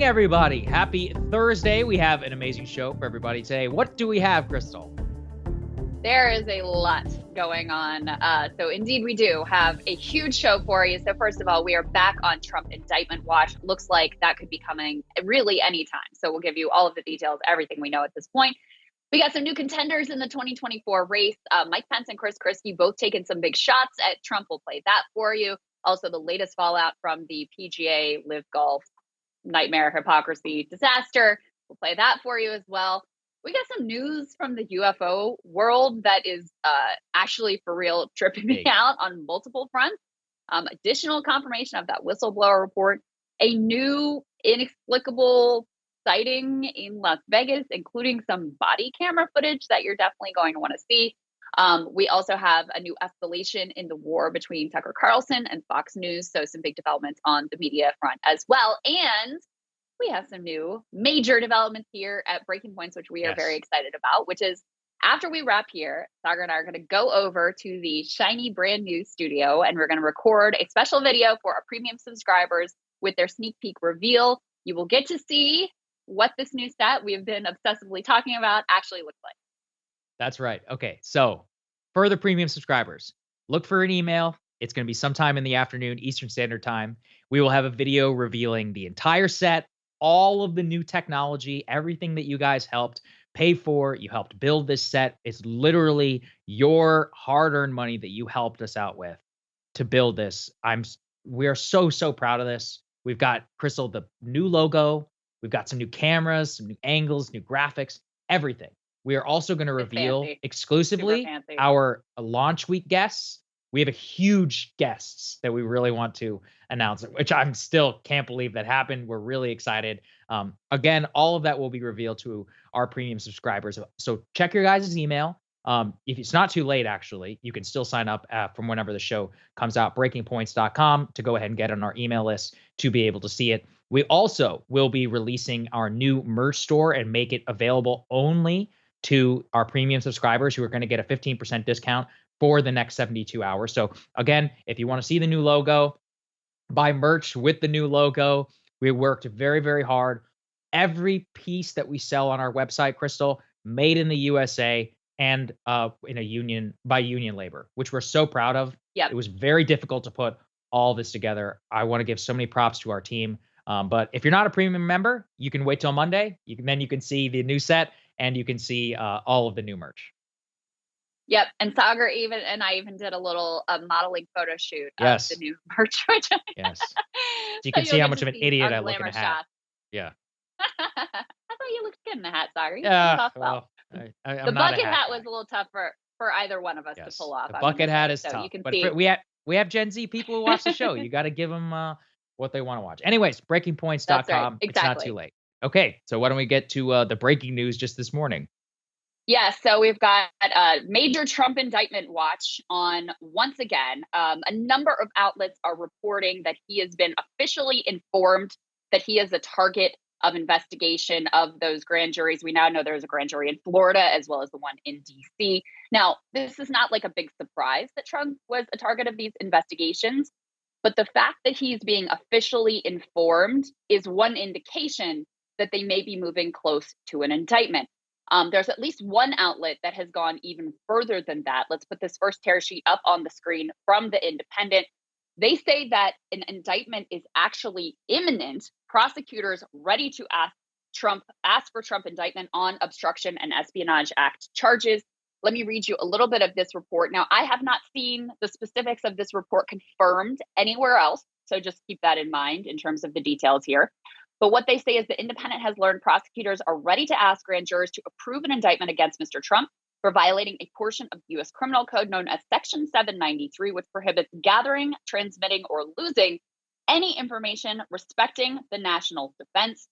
everybody. Happy Thursday. We have an amazing show for everybody today. What do we have, Crystal? There is a lot going on. So indeed, we do have a huge show for you. So first of all, we are back on Trump indictment watch. Looks like that could be coming really anytime. So we'll give you all of the details, everything we know at this point. We got some new contenders in the 2024 race. Mike Pence and Christie both taking some big shots at Trump. We'll play that for you. Also, the latest fallout from the PGA Live Golf nightmare, hypocrisy, disaster. We'll play that for you as well. We got some news from the UFO world that is actually for real tripping me out on multiple fronts. Additional confirmation of that whistleblower report. A new inexplicable sighting in Las Vegas, including some body camera footage that you're definitely going to want to see. We also have a new escalation in the war between Tucker Carlson and Fox News. So some big developments on the media front as well. And we have some new major developments here at Breaking Points, which we are very excited about, which is after we wrap here, Sagar and I are going to go over to the shiny brand new studio and we're going to record a special video for our premium subscribers with their sneak peek reveal. You will get to see what this new set we have been obsessively talking about actually looks like. That's right. Okay. So for the premium subscribers, look for an email. It's going to be sometime in the afternoon, Eastern Standard Time. We will have a video revealing the entire set, all of the new technology, everything that you guys helped pay for. You helped build this set. It's literally your hard-earned money that you helped us out with to build this. We are so proud of this. We've got, Crystal, the new logo. We've got some new cameras, some new angles, new graphics, everything. We are also going to reveal exclusively our launch week guests. We have a huge guests that we really want to announce, which I'm still can't believe that happened. We're really excited. Again, all of that will be revealed to our premium subscribers. So check your guys' email. If it's not too late, actually, you can still sign up from whenever the show comes out, breakingpoints.com, to go ahead and get on our email list to be able to see it. We also will be releasing our new merch store and make it available only to our premium subscribers who are going to get a 15% discount for the next 72 hours. So again, if you want to see the new logo, buy merch with the new logo. We worked very hard. Every piece that we sell on our website, Crystal, made in the USA and in a union by union labor, which we're so proud of. Yep. It was very difficult to put all this together. I want to give so many props to our team. But if you're not a premium member, you can wait till Monday. Then you can see the new set and you can see all of the new merch. Yep. And Sagar and I did a little modeling photo shoot of the new merch. Yes. So you can see how much of an idiot I look in a hat. Yeah. I thought you looked good in a hat, Sagar. Yeah. Well, I'm the not bucket a hat was a little tough for either one of us to pull off. The bucket hat is so tough. You can but see. we have Gen Z people who watch the show. You got to give them what they want to watch. Anyways, breakingpoints.com. That's right. Exactly. It's not too late. Okay. So why don't we get to the breaking news just this morning? Yeah, so we've got a major Trump indictment watch on once again. A number of outlets are reporting that he has been officially informed that he is a target of investigation of those grand juries. We now know there's a grand jury in Florida as well as the one in DC. Now, this is not like a big surprise that Trump was a target of these investigations, but the fact that he's being officially informed is one indication that they may be moving close to an indictment. There's at least one outlet that has gone even further than that. Let's put this first tear sheet up on the screen from the Independent. They say that an indictment is actually imminent. Prosecutors ready to ask for Trump indictment on obstruction and espionage act charges. Let me read you a little bit of this report. Now, I have not seen the specifics of this report confirmed anywhere else, so just keep that in mind in terms of the details here. But what they say is the Independent has learned prosecutors are ready to ask grand jurors to approve an indictment against Mr. Trump for violating a portion of the U.S. Criminal Code known as Section 793, which prohibits gathering, transmitting, or losing any information respecting the national defense.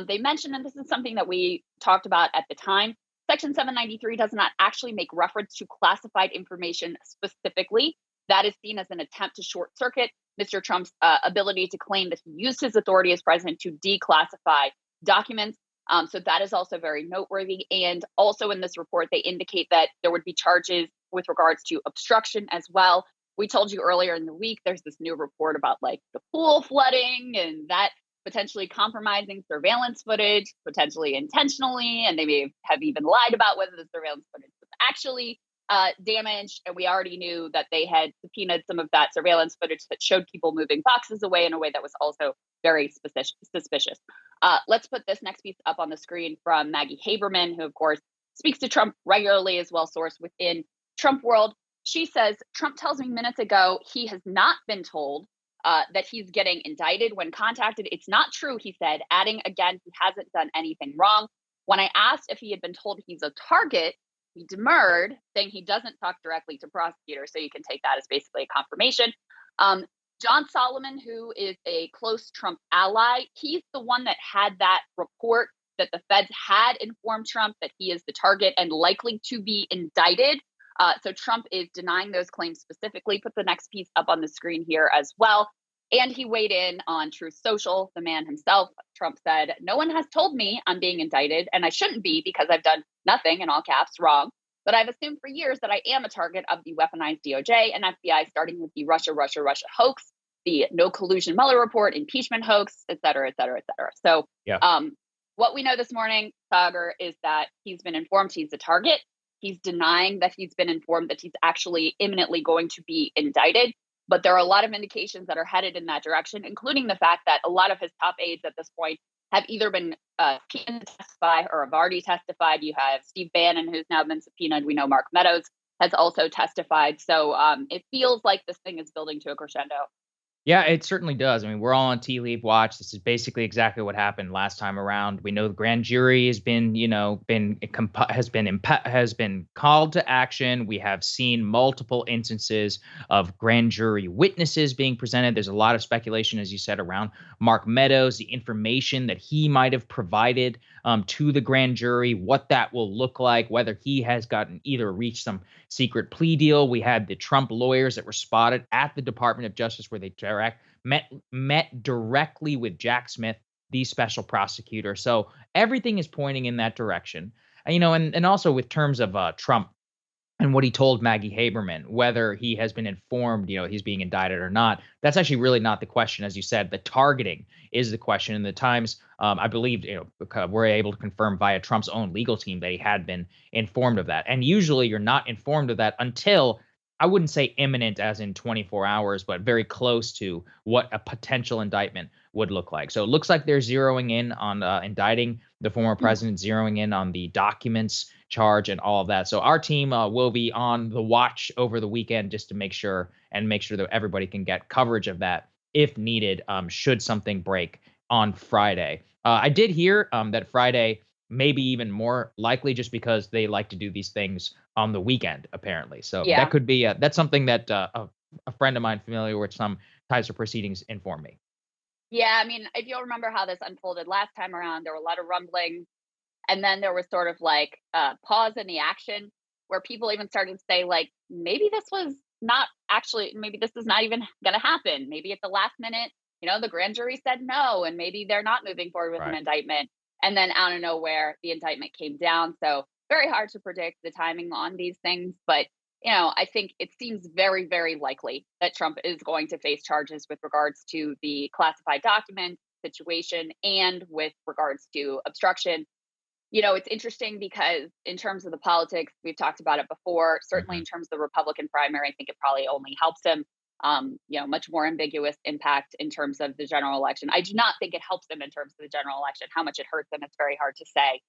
They mentioned, and this is something that we talked about at the time, Section 793 does not actually make reference to classified information specifically. That is seen as an attempt to short circuit Mr. Trump's ability to claim that he used his authority as president to declassify documents. So that is also very noteworthy. And also in this report, they indicate that there would be charges with regards to obstruction as well. We told you earlier in the week, there's this new report about like the pool flooding and that potentially compromising surveillance footage, potentially intentionally, and they may have even lied about whether the surveillance footage was actually damaged. And we already knew that they had subpoenaed some of that surveillance footage that showed people moving boxes away in a way that was also very suspicious. Let's put this next piece up on the screen from Maggie Haberman, who, of course, speaks to Trump regularly, as well sourced within Trump world. She says, Trump tells me minutes ago he has not been told that he's getting indicted when contacted. It's not true, he said, adding again, he hasn't done anything wrong. When I asked if he had been told he's a target, he demurred, saying he doesn't talk directly to prosecutors. So you can take that as basically a confirmation. John Solomon, who is a close Trump ally, he's the one that had that report that the feds had informed Trump that he is the target and likely to be indicted. So Trump is denying those claims specifically. Put the next piece up on the screen here as well. And he weighed in on Truth Social, the man himself. Trump said, no one has told me I'm being indicted, and I shouldn't be because I've done nothing, in all caps, wrong. But I've assumed for years that I am a target of the weaponized DOJ and FBI, starting with the Russia hoax, the no collusion Mueller report, impeachment hoax, et cetera, et cetera, et cetera. So what we know this morning, Sagar, is that he's been informed he's a target. He's denying that he's been informed that he's actually imminently going to be indicted. But there are a lot of indications that are headed in that direction, including the fact that a lot of his top aides at this point have either been subpoenaed to testify or have already testified. You have Steve Bannon, who's now been subpoenaed. We know Mark Meadows has also testified. So it feels like this thing is building to a crescendo. Yeah, it certainly does. I mean, we're all on tea leaf watch. This is basically exactly what happened last time around. We know the grand jury has been, has been called to action. We have seen multiple instances of grand jury witnesses being presented. There's a lot of speculation, as you said, around Mark Meadows, the information that he might have provided to the grand jury, what that will look like, whether he has gotten either reached some secret plea deal. We had the Trump lawyers that were spotted at the Department of Justice where they met directly with Jack Smith, the special prosecutor. So everything is pointing in that direction. And also with terms of Trump and what he told Maggie Haberman, whether he has been informed, he's being indicted or not, that's actually really not the question. As you said, the targeting is the question. And the Times, I believe, we're able to confirm via Trump's own legal team that he had been informed of that. And usually you're not informed of that until, I wouldn't say imminent as in 24 hours, but very close to what a potential indictment would look like. So it looks like they're zeroing in on indicting the former president, zeroing in on the documents charge and all of that. So our team will be on the watch over the weekend just to make sure that everybody can get coverage of that if needed, should something break on Friday. I did hear that Friday maybe even more likely just because they like to do these things on the weekend, apparently. So that could be that's something that a friend of mine familiar with some types of proceedings informed me. Yeah, I mean, if you'll remember how this unfolded last time around, there were a lot of rumblings, and then there was sort of like a pause in the action where people even started to say, like, maybe this was not actually, maybe this is not even going to happen. Maybe at the last minute, the grand jury said no, and maybe they're not moving forward with an indictment. And then out of nowhere, the indictment came down. So very hard to predict the timing on these things. But, I think it seems very, very likely that Trump is going to face charges with regards to the classified document situation and with regards to obstruction. It's interesting because in terms of the politics, we've talked about it before, certainly in terms of the Republican primary, I think it probably only helps him. Much more ambiguous impact in terms of the general election. I do not think it helps them in terms of the general election. How much it hurts them, it's very hard to say.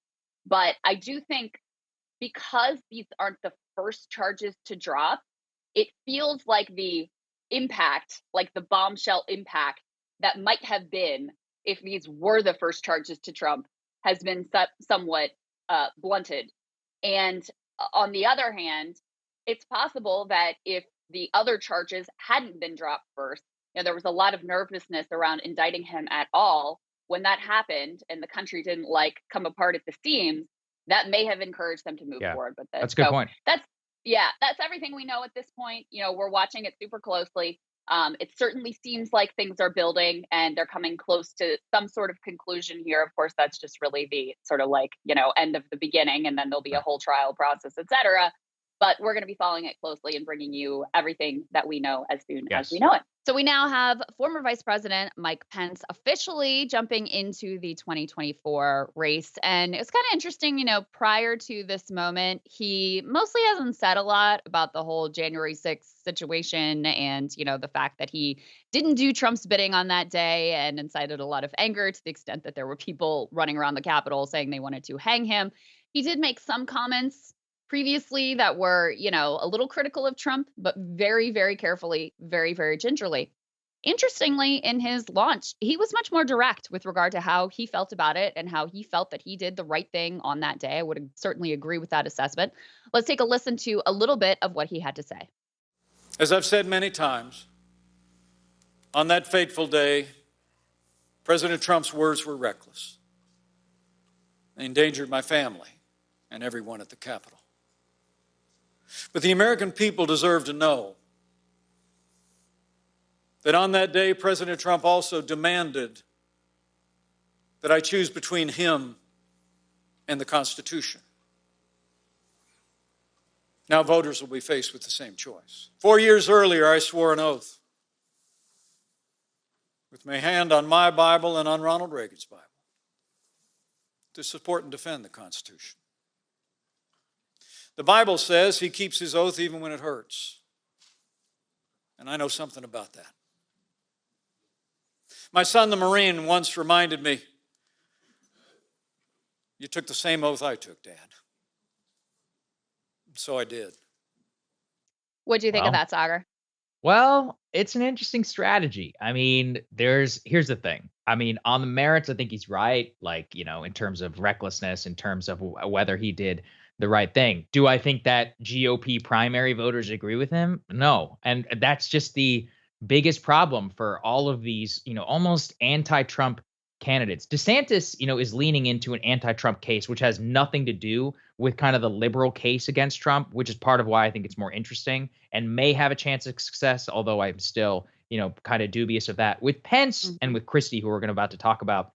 But I do think because these aren't the first charges to drop, it feels like the impact, like the bombshell impact that might have been if these were the first charges to Trump, has been somewhat blunted. And on the other hand, it's possible that if the other charges hadn't been dropped first, there was a lot of nervousness around indicting him at all. When that happened and the country didn't come apart at the seams, that may have encouraged them to move forward with this. That's a good point. That's everything we know at this point. We're watching it super closely. It certainly seems like things are building and they're coming close to some sort of conclusion here. Of course, that's just really the sort of end of the beginning, and then there'll be a whole trial process, et cetera. but we're going to be following it closely and bringing you everything that we know as soon as we Yes. know it. So we now have former Vice President Mike Pence officially jumping into the 2024 race. And it's kind of interesting, prior to this moment, he mostly hasn't said a lot about the whole January 6th situation and, the fact that he didn't do Trump's bidding on that day and incited a lot of anger to the extent that there were people running around the Capitol saying they wanted to hang him. He did make some comments previously that were, a little critical of Trump, but very, very carefully, very, very gingerly. Interestingly, in his launch, he was much more direct with regard to how he felt about it and how he felt that he did the right thing on that day. I would certainly agree with that assessment. Let's take a listen to a little bit of what he had to say. As I've said many times, on that fateful day, President Trump's words were reckless. They endangered my family and everyone at the Capitol. But the American people deserve to know that on that day, President Trump also demanded that I choose between him and the Constitution. Now voters will be faced with the same choice. 4 years earlier, I swore an oath with my hand on my Bible and on Ronald Reagan's Bible to support and defend the Constitution. The Bible says he keeps his oath even when it hurts. And I know something about that. My son, the Marine, once reminded me, "You took the same oath I took, Dad." So I did. What do you think of that, Sagar? Well, it's an interesting strategy. I mean, here's the thing. I mean, on the merits, I think he's right. Like, in terms of recklessness, in terms of whether he did the right thing. Do I think that GOP primary voters agree with him? No. And that's just the biggest problem for all of these, almost anti-Trump candidates. DeSantis, is leaning into an anti-Trump case, which has nothing to do with kind of the liberal case against Trump, which is part of why I think it's more interesting and may have a chance of success, although I'm still, kind of dubious of that. With Pence and with Christie, who we're about to talk about,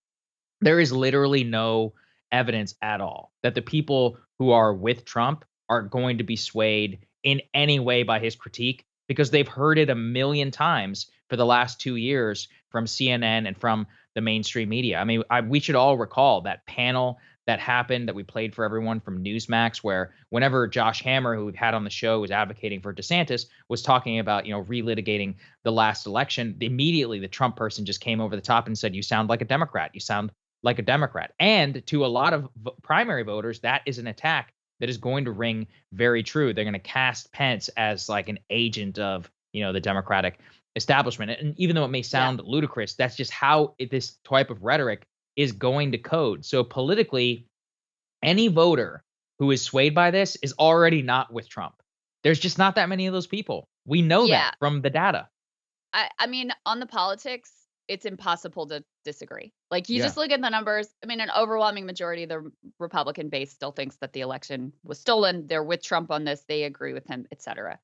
there is literally no evidence at all that the people who are with Trump are going to be swayed in any way by his critique, because they've heard it a million times for the last 2 years from CNN and from the mainstream media. I mean, we should all recall that panel that happened that we played for everyone from Newsmax, where whenever Josh Hammer, who we've had on the show, was advocating for DeSantis, was talking about, relitigating the last election, immediately the Trump person just came over the top and said, "You sound like a Democrat. You sound like a Democrat." And to a lot of primary voters, that is an attack that is going to ring very true. They're going to cast Pence as like an agent of, the Democratic establishment. And even though it may sound ludicrous, that's just how this type of rhetoric is going to code. So politically, any voter who is swayed by this is already not with Trump. There's just not that many of those people. We know that from the data. I mean, on the politics, it's impossible to disagree. Like, you just look at the numbers. I mean, an overwhelming majority of the Republican base still thinks that the election was stolen. They're with Trump on this. They agree with him, et cetera.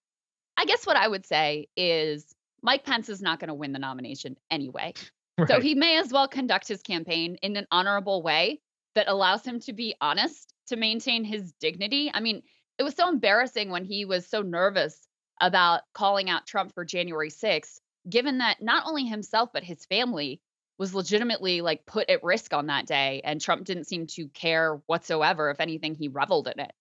I guess what I would say is Mike Pence is not going to win the nomination anyway. Right. So he may as well conduct his campaign in an honorable way that allows him to be honest, to maintain his dignity. I mean, it was so embarrassing when he was so nervous about calling out Trump for January 6th, given that not only himself, but his family was legitimately like put at risk on that day. And Trump didn't seem to care whatsoever. If anything, he reveled in it.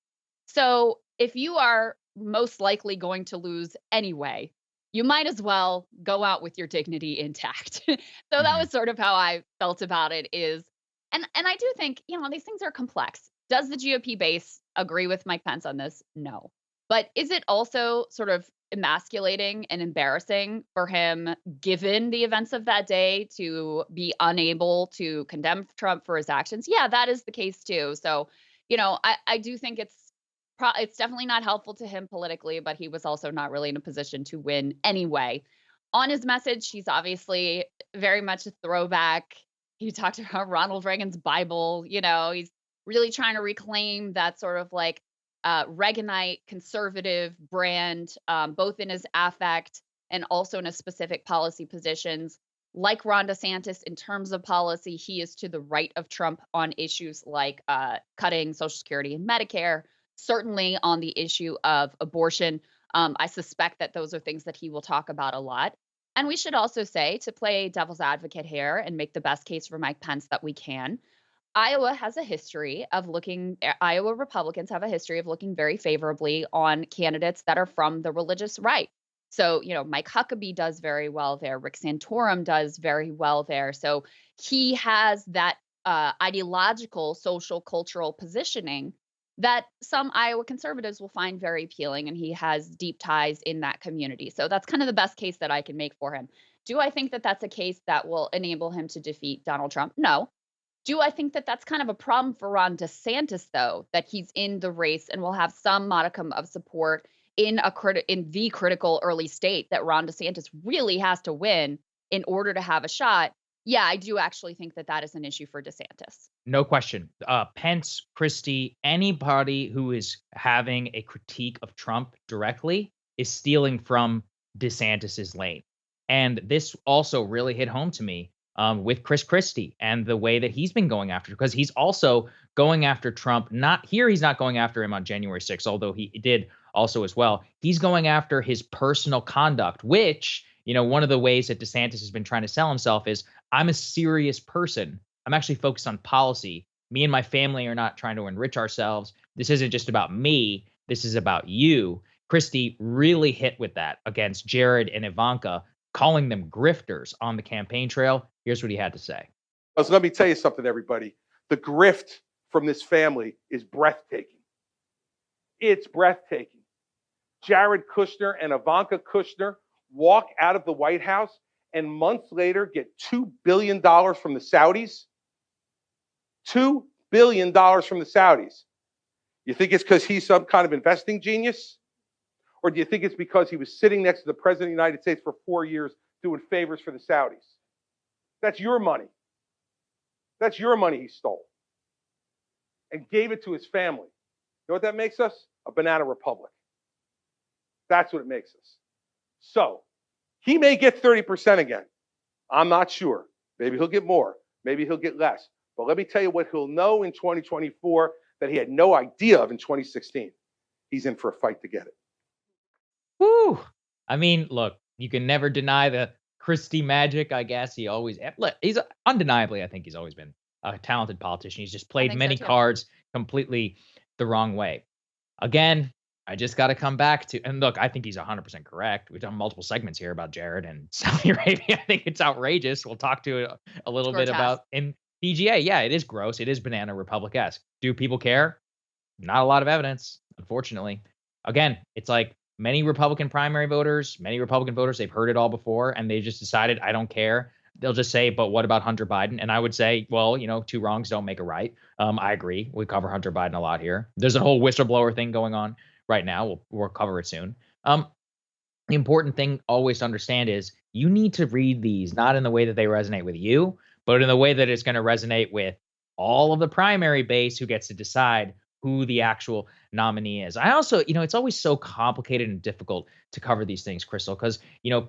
So if you are most likely going to lose anyway, you might as well go out with your dignity intact. So that was sort of how I felt about it and I do think, these things are complex. Does the GOP base agree with Mike Pence on this? No. But is it also sort of emasculating and embarrassing for him, given the events of that day, to be unable to condemn Trump for his actions? Yeah, that is the case too. So, I do think it's definitely not helpful to him politically, but he was also not really in a position to win anyway. On his message, he's obviously very much a throwback. He talked about Ronald Reagan's Bible. He's really trying to reclaim that sort of like Reaganite conservative brand, both in his affect and also in his specific policy positions. Like Ron DeSantis, in terms of policy, he is to the right of Trump on issues like cutting Social Security and Medicare, certainly on the issue of abortion. I suspect that those are things that he will talk about a lot. And we should also say, to play devil's advocate here and make the best case for Mike Pence that we can, Iowa has a history of Iowa Republicans have a history of looking very favorably on candidates that are from the religious right. So, Mike Huckabee does very well there. Rick Santorum does very well there. So he has that ideological, social, cultural positioning that some Iowa conservatives will find very appealing. And he has deep ties in that community. So that's kind of the best case that I can make for him. Do I think that that's a case that will enable him to defeat Donald Trump? No. Do I think that that's kind of a problem for Ron DeSantis, though, that he's in the race and will have some modicum of support in the critical early state that Ron DeSantis really has to win in order to have a shot? Yeah, I do actually think that that is an issue for DeSantis. No question. Pence, Christie, anybody who is having a critique of Trump directly is stealing from DeSantis's lane. And this also really hit home to me with Chris Christie and the way that he's been going after, because he's also going after Trump. He's not going after him on January 6th, although he did also as well. He's going after his personal conduct, which, one of the ways that DeSantis has been trying to sell himself is, I'm a serious person. I'm actually focused on policy. Me and my family are not trying to enrich ourselves. This isn't just about me. This is about you. Christie really hit with that against Jared and Ivanka, calling them grifters on the campaign trail. Here's what he had to say. So let me tell you something, everybody. The grift from this family is breathtaking. It's breathtaking. Jared Kushner and Ivanka Kushner walk out of the White House and months later get $2 billion from the Saudis. $2 billion from the Saudis. You think it's because he's some kind of investing genius? Or do you think it's because he was sitting next to the President of the United States for 4 years doing favors for the Saudis? That's your money. That's your money he stole and gave it to his family. You know what that makes us? A banana republic. That's what it makes us. So he may get 30% again. I'm not sure. Maybe he'll get more. Maybe he'll get less. But let me tell you what he'll know in 2024 that he had no idea of in 2016. He's in for a fight to get it. Woo! I mean, look, you can never deny the Christie magic, I guess. He's undeniably, I think he's always been a talented politician. He's just played many cards completely the wrong way. Again, I just got to come back to, and look, I think he's 100% correct. We've done multiple segments here about Jared and Saudi Arabia. I think it's outrageous. We'll talk to it a little bit about in PGA. Yeah, it is gross. It is banana republic-esque. Do people care? Not a lot of evidence, unfortunately. Again, it's like many Republican primary voters, they've heard it all before, and they just decided, I don't care. They'll just say, but what about Hunter Biden? And I would say, well, two wrongs don't make a right. I agree. We cover Hunter Biden a lot here. There's a whole whistleblower thing going on right now. We'll cover it soon. The important thing always to understand is you need to read these not in the way that they resonate with you, but in the way that it's going to resonate with all of the primary base who gets to decide who the actual nominee is. I also, it's always so complicated and difficult to cover these things, Crystal, because,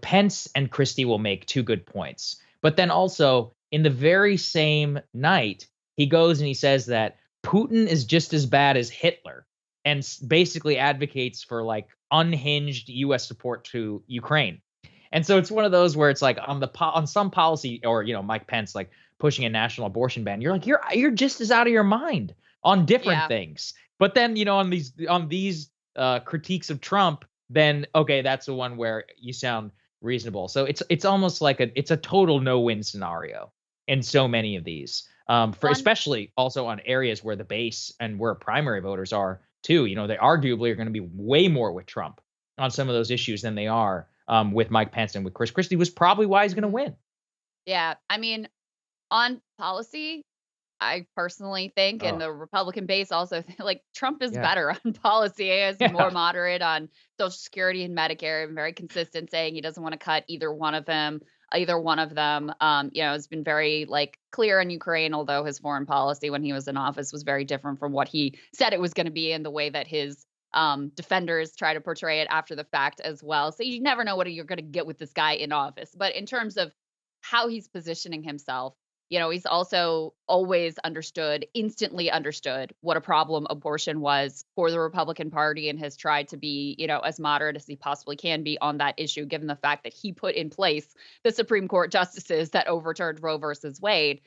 Pence and Christie will make two good points. But then also in the very same night, he goes and he says that Putin is just as bad as Hitler and basically advocates for like unhinged U.S. support to Ukraine. And so it's one of those where it's like on some policy, or Mike Pence like pushing a national abortion ban, you're like you're just as out of your mind on different things. But then on these critiques of Trump, then okay, that's the one where you sound reasonable. So it's almost like it's a total no-win scenario in so many of these. Especially also on areas where the base and where primary voters are too. They arguably are going to be way more with Trump on some of those issues than they are with Mike Pence and with Chris Christie, was probably why he's going to win. Yeah. I mean, on policy, I personally think, and the Republican base also like Trump is better on policy. He is more moderate on Social Security and Medicare, and very consistent saying he doesn't want to cut either one of them. Has been very clear in Ukraine, although his foreign policy when he was in office was very different from what he said it was going to be, and the way that his defenders try to portray it after the fact as well. So you never know what you're going to get with this guy in office. But in terms of how he's positioning himself, He's also always instantly understood what a problem abortion was for the Republican Party and has tried to be, as moderate as he possibly can be on that issue, given the fact that he put in place the Supreme Court justices that overturned Roe versus Wade.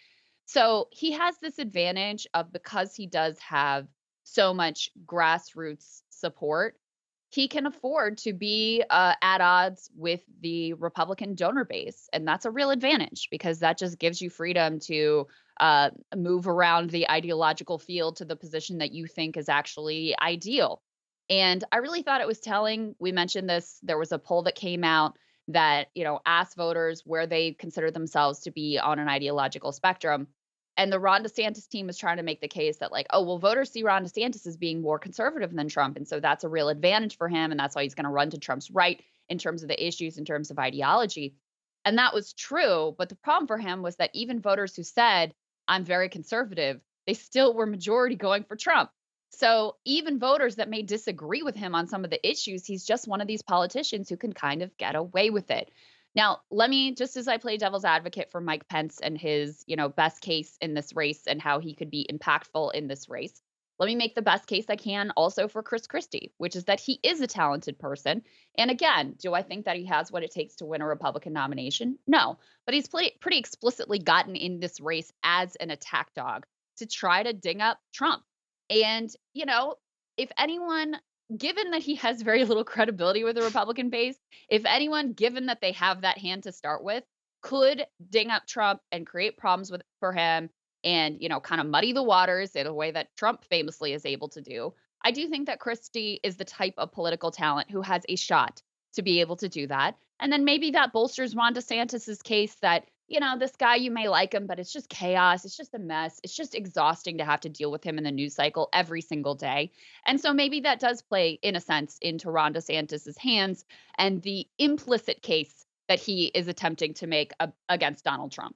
So he has this advantage of, because he does have so much grassroots support, he can afford to be at odds with the Republican donor base. And that's a real advantage, because that just gives you freedom to move around the ideological field to the position that you think is actually ideal. And I really thought it was telling. We mentioned this. There was a poll that came out that, asked voters where they consider themselves to be on an ideological spectrum. And the Ron DeSantis team is trying to make the case that, like, oh, well, voters see Ron DeSantis as being more conservative than Trump. And so that's a real advantage for him. And that's why he's going to run to Trump's right in terms of the issues, in terms of ideology. And that was true. But the problem for him was that even voters who said, I'm very conservative, they still were majority going for Trump. So even voters that may disagree with him on some of the issues, he's just one of these politicians who can kind of get away with it. Now, let me, just as I play devil's advocate for Mike Pence and his, best case in this race and how he could be impactful in this race, let me make the best case I can also for Chris Christie, which is that he is a talented person. And again, do I think that he has what it takes to win a Republican nomination? No, but he's pretty explicitly gotten in this race as an attack dog to try to ding up Trump. And, if anyone, given that he has very little credibility with the Republican base, if anyone, given that they have that hand to start with, could ding up Trump and create problems for him and, kind of muddy the waters in a way that Trump famously is able to do, I do think that Christie is the type of political talent who has a shot to be able to do that. And then maybe that bolsters Ron DeSantis's case that, this guy, you may like him, but it's just chaos. It's just a mess. It's just exhausting to have to deal with him in the news cycle every single day. And so maybe that does play, in a sense, into Ron DeSantis's hands and the implicit case that he is attempting to make against Donald Trump.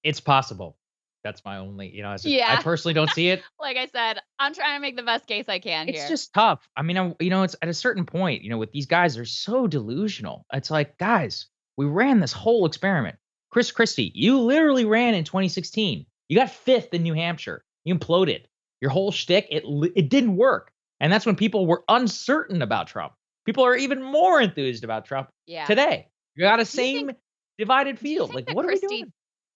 It's possible. That's my only, I Yeah. personally don't see it. Like I said, I'm trying to make the best case I can here. It's just tough. I mean, it's at a certain point, with these guys, they're so delusional. It's like, guys, we ran this whole experiment. Chris Christie, you literally ran in 2016. You got 5th in New Hampshire. You imploded. Your whole shtick, it didn't work. And that's when people were uncertain about Trump. People are even more enthused about Trump today. You got a same divided field. Like, what are we doing?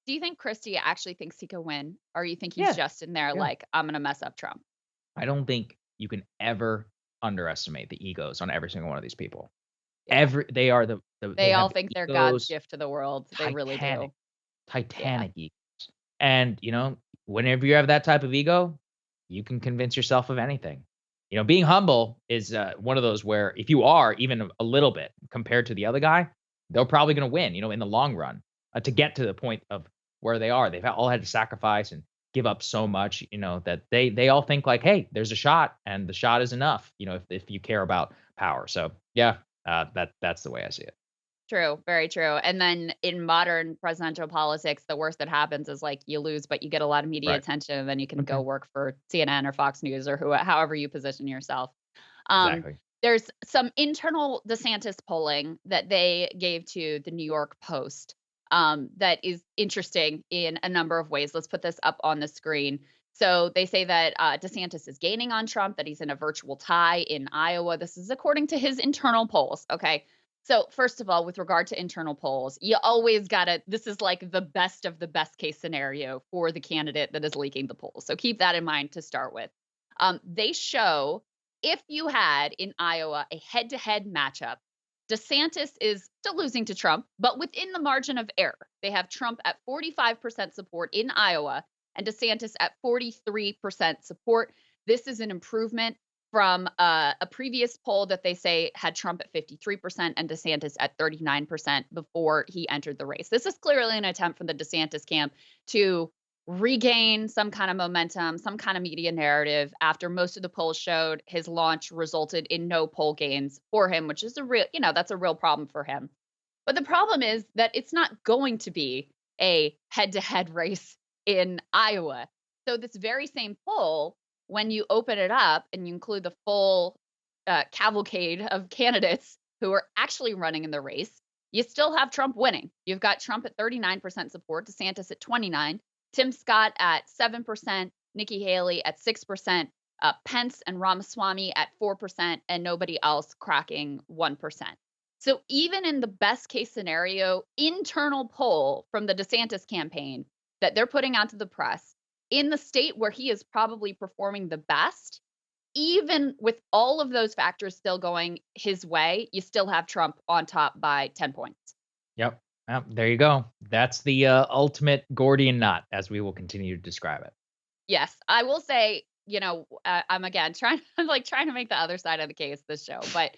Do you think Christie actually thinks he can win? Or you think he's just in there like, I'm going to mess up Trump? I don't think you can ever underestimate the egos on every single one of these people. They are they all think they're God's gift to the world. They really do. Titanic egos. And, whenever you have that type of ego, you can convince yourself of anything. Being humble is one of those where if you are even a little bit compared to the other guy, they're probably going to win, in the long run to get to the point of where they are. They've all had to sacrifice and give up so much, that they all think like, hey, there's a shot and the shot is enough, if you care about power. So, yeah. That's the way I see it. True. Very true. And then in modern presidential politics, the worst that happens is like you lose, but you get a lot of media attention, and then you can go work for CNN or Fox News or however you position yourself. Exactly. There's some internal DeSantis polling that they gave to the New York Post that is interesting in a number of ways. Let's put this up on the screen. So they say that DeSantis is gaining on Trump, that he's in a virtual tie in Iowa. This is according to his internal polls. Okay. So first of all, with regard to internal polls, you always this is like the best of the best case scenario for the candidate that is leaking the polls. So keep that in mind to start with. They show if you had in Iowa a head-to-head matchup, DeSantis is still losing to Trump, but within the margin of error. They have Trump at 45% support in Iowa and DeSantis at 43% support. This is an improvement from a previous poll that they say had Trump at 53% and DeSantis at 39% before he entered the race. This is clearly an attempt from the DeSantis camp to regain some kind of momentum, some kind of media narrative after most of the polls showed his launch resulted in no poll gains for him, which is that's a real problem for him. But the problem is that it's not going to be a head-to-head race in Iowa. So this very same poll, when you open it up and you include the full cavalcade of candidates who are actually running in the race, you still have Trump winning. You've got Trump at 39% support, DeSantis at 29%, Tim Scott at 7%, Nikki Haley at 6%, Pence and Ramaswamy at 4%, and nobody else cracking 1%. So even in the best case scenario, internal poll from the DeSantis campaign that they're putting out to the press, in the state where he is probably performing the best, even with all of those factors still going his way, you still have Trump on top by 10 points. Yep. There you go. That's the ultimate Gordian knot, as we will continue to describe it. Yes, I will say, I'm again trying to make the other side of the case this show, but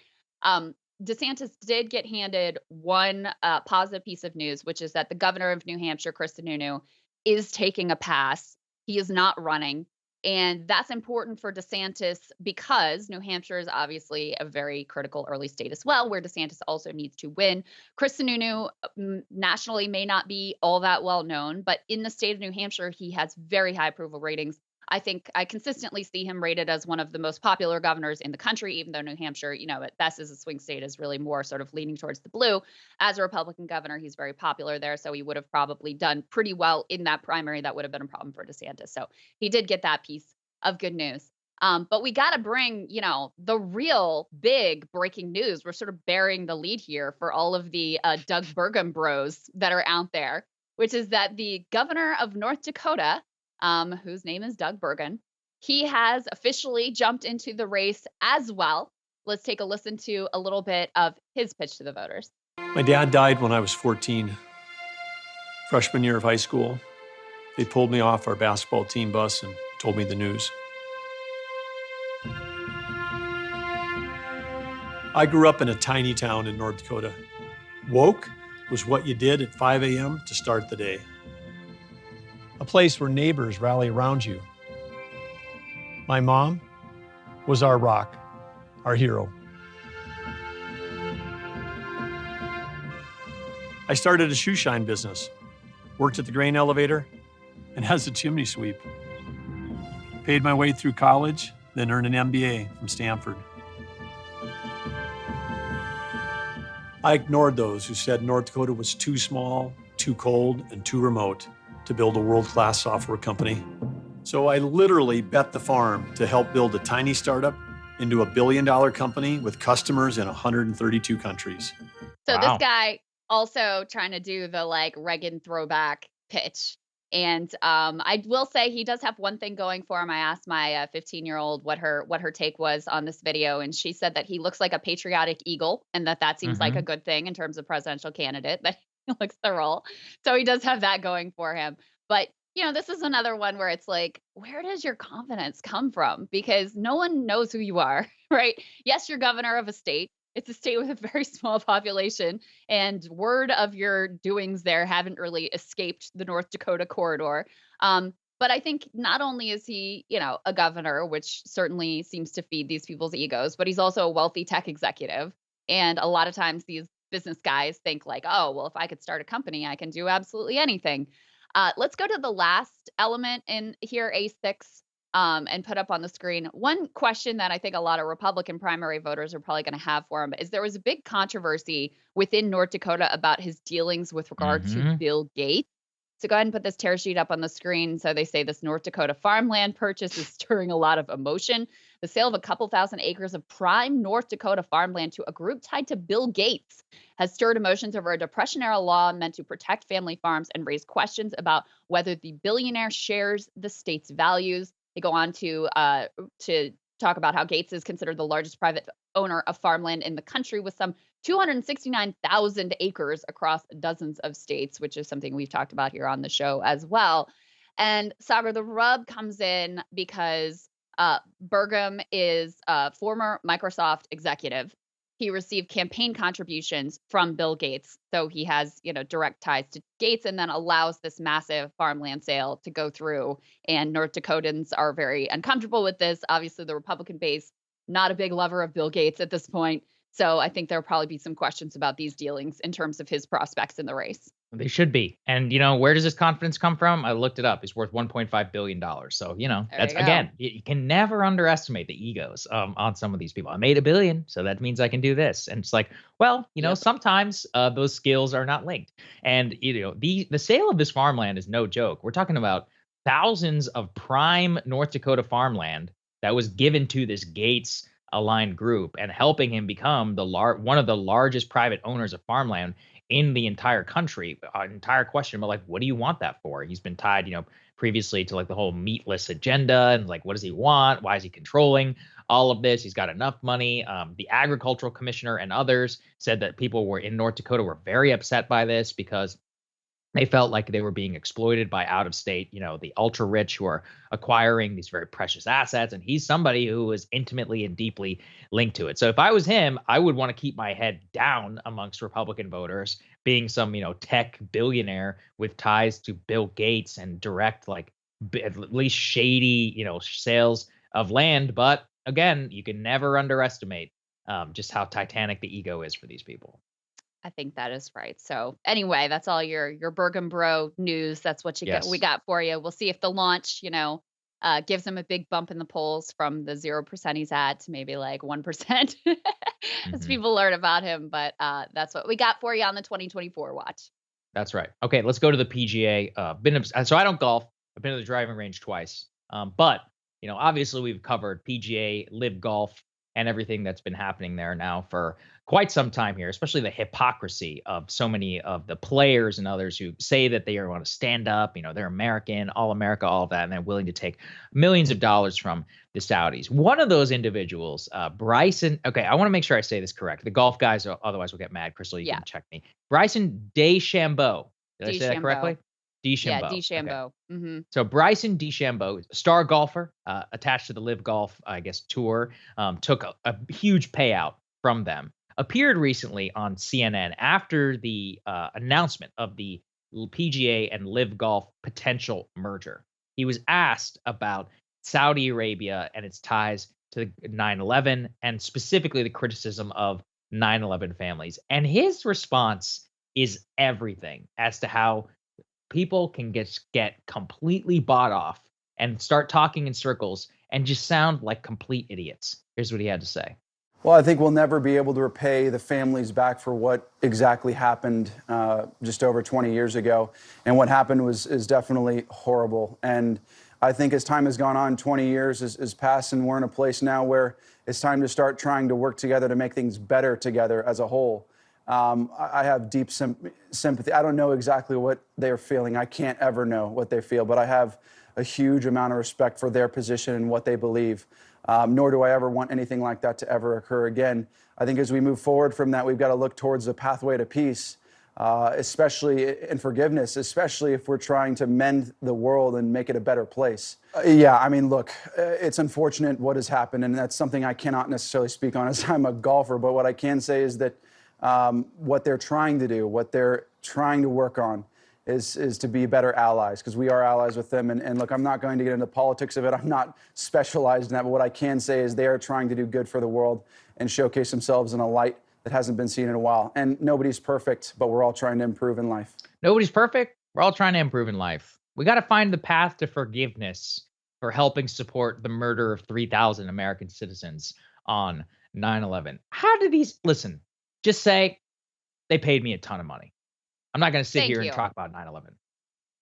DeSantis did get handed one positive piece of news, which is that the governor of New Hampshire, Christie, is taking a pass. He is not running. And that's important for DeSantis because New Hampshire is obviously a very critical early state as well, where DeSantis also needs to win. Christie nationally may not be all that well known, but in the state of New Hampshire, he has very high approval ratings. I think I consistently see him rated as one of the most popular governors in the country, even though New Hampshire, at best is a swing state, is really more sort of leaning towards the blue. As a Republican governor, he's very popular there. So he would have probably done pretty well in that primary. That would have been a problem for DeSantis. So he did get that piece of good news. But we got to bring, the real big breaking news. We're sort of bearing the lead here for all of the Doug Burgum bros that are out there, which is that the governor of North Dakota, whose name is Doug Burgum, he has officially jumped into the race as well. Let's take a listen to a little bit of his pitch to the voters. My dad died when I was 14, freshman year of high school. They pulled me off our basketball team bus and told me the news. I grew up in a tiny town in North Dakota. Woke was what you did at 5 a.m. to start the day. A place where neighbors rally around you. My mom was our rock, our hero. I started a shoe shine business, worked at the grain elevator, and as a chimney sweep. Paid my way through college, then earned an MBA from Stanford. I ignored those who said North Dakota was too small, too cold, and too remote to build a world-class software company. So I literally bet the farm to help build a tiny startup into $1 billion company with customers in 132 countries. So Wow. This guy also trying to do the Reagan throwback pitch. And I will say he does have one thing going for him. I asked my 15-year-old what her take was on this video, and she said that he looks like a patriotic eagle, and that seems like a good thing in terms of presidential candidate, that he looks the role. So he does have that going for him. But this is another one where it's like, where does your confidence come from? Because no one knows who you are, right? Yes, you're governor of a state. It's a state with a very small population, and word of your doings there haven't really escaped the North Dakota corridor. But I think not only is he, a governor, which certainly seems to feed these people's egos, but he's also a wealthy tech executive. And a lot of times these business guys think oh, well, if I could start a company, I can do absolutely anything. Let's go to the last element in here, A6. And put up on the screen. One question that I think a lot of Republican primary voters are probably going to have for him is there was a big controversy within North Dakota about his dealings with regard to Bill Gates. So go ahead and put this tear sheet up on the screen. So they say this North Dakota farmland purchase is stirring a lot of emotion. The sale of a couple thousand acres of prime North Dakota farmland to a group tied to Bill Gates has stirred emotions over a Depression-era law meant to protect family farms and raise questions about whether the billionaire shares the state's values. They go on to talk about how Gates is considered the largest private owner of farmland in the country with some 269,000 acres across dozens of states, which is something we've talked about here on the show as well. And Sagar, the rub comes in because Burgum is a former Microsoft executive. He received campaign contributions from Bill Gates. So he has, direct ties to Gates, and then allows this massive farmland sale to go through. And North Dakotans are very uncomfortable with this. Obviously, the Republican base, not a big lover of Bill Gates at this point. So I think there'll probably be some questions about these dealings in terms of his prospects in the race. They should be. And, where does this confidence come from? I looked it up. It's worth $1.5 billion. So, There that's, you go. again, you can never underestimate the egos on some of these people. I made $1 billion, so that means I can do this. And it's like, well, Yep. sometimes those skills are not linked. And, the sale of this farmland is no joke. We're talking about thousands of prime North Dakota farmland that was given to this Gates aligned group and helping him become one of the largest private owners of farmland in the entire country. Entire question about, like, what do you want that for? He's been tied, previously to, like, the whole meatless agenda and, like, what does he want? Why is he controlling all of this? He's got enough money. The agricultural commissioner and others said that people were in North Dakota were very upset by this because they felt like they were being exploited by out of state, the ultra rich who are acquiring these very precious assets. And he's somebody who is intimately and deeply linked to it. So if I was him, I would want to keep my head down amongst Republican voters, being some, tech billionaire with ties to Bill Gates and direct, like, at least shady, sales of land. But again, you can never underestimate just how titanic the ego is for these people. I think that is right. So anyway, that's all your Bergen Bro news. That's what we Yes. got for you. We'll see if the launch, gives him a big bump in the polls from the 0% he's at to maybe like 1% as Mhm. people learn about him. But that's what we got for you on the 2024 watch. That's right. Okay, let's go to the PGA. So I don't golf. I've been to the driving range twice. But obviously we've covered PGA, Live Golf, and everything that's been happening there now for quite some time here. Especially the hypocrisy of so many of the players and others who say that they want to stand up. They're American, all America, all of that, and they're willing to take millions of dollars from the Saudis. One of those individuals, Bryson. Okay, I want to make sure I say this correct. The golf guys, otherwise will get mad. Crystal, you Yeah. can check me. Bryson DeChambeau. Did I say that DeChambeau. correctly? DeChambeau. Yeah, Okay. DeChambeau. Mm-hmm. So Bryson DeChambeau, star golfer, attached to the Live Golf, I guess, tour, took a huge payout from them. Appeared recently on CNN after the announcement of the PGA and Live Golf potential merger. He was asked about Saudi Arabia and its ties to 9/11 and specifically the criticism of 9/11 families. And his response is everything as to how people can get completely bought off and start talking in circles and just sound like complete idiots. Here's what he had to say. Well, I think we'll never be able to repay the families back for what exactly happened just over 20 years ago. And what happened is definitely horrible. And I think as time has gone on, 20 years is passed, and we're in a place now where it's time to start trying to work together to make things better together as a whole. I have deep sympathy. I don't know exactly what they're feeling. I can't ever know what they feel, but I have a huge amount of respect for their position and what they believe. Nor do I ever want anything like that to ever occur again. I think as we move forward from that, we've got to look towards a pathway to peace, especially in forgiveness, especially if we're trying to mend the world and make it a better place. Yeah, I mean, look, it's unfortunate what has happened, and that's something I cannot necessarily speak on as I'm a golfer, but what I can say is that what they're trying to do, what they're trying to work on is to be better allies, because we are allies with them. And look, I'm not going to get into politics of it. I'm not specialized in that. But what I can say is they are trying to do good for the world and showcase themselves in a light that hasn't been seen in a while. And nobody's perfect, but we're all trying to improve in life. Nobody's perfect. We're all trying to improve in life. We got to find the path to forgiveness for helping support the murder of 3,000 American citizens on 9/11. How do these, listen, just say they paid me a ton of money. I'm not going to sit Thank here you. and talk about 9/11.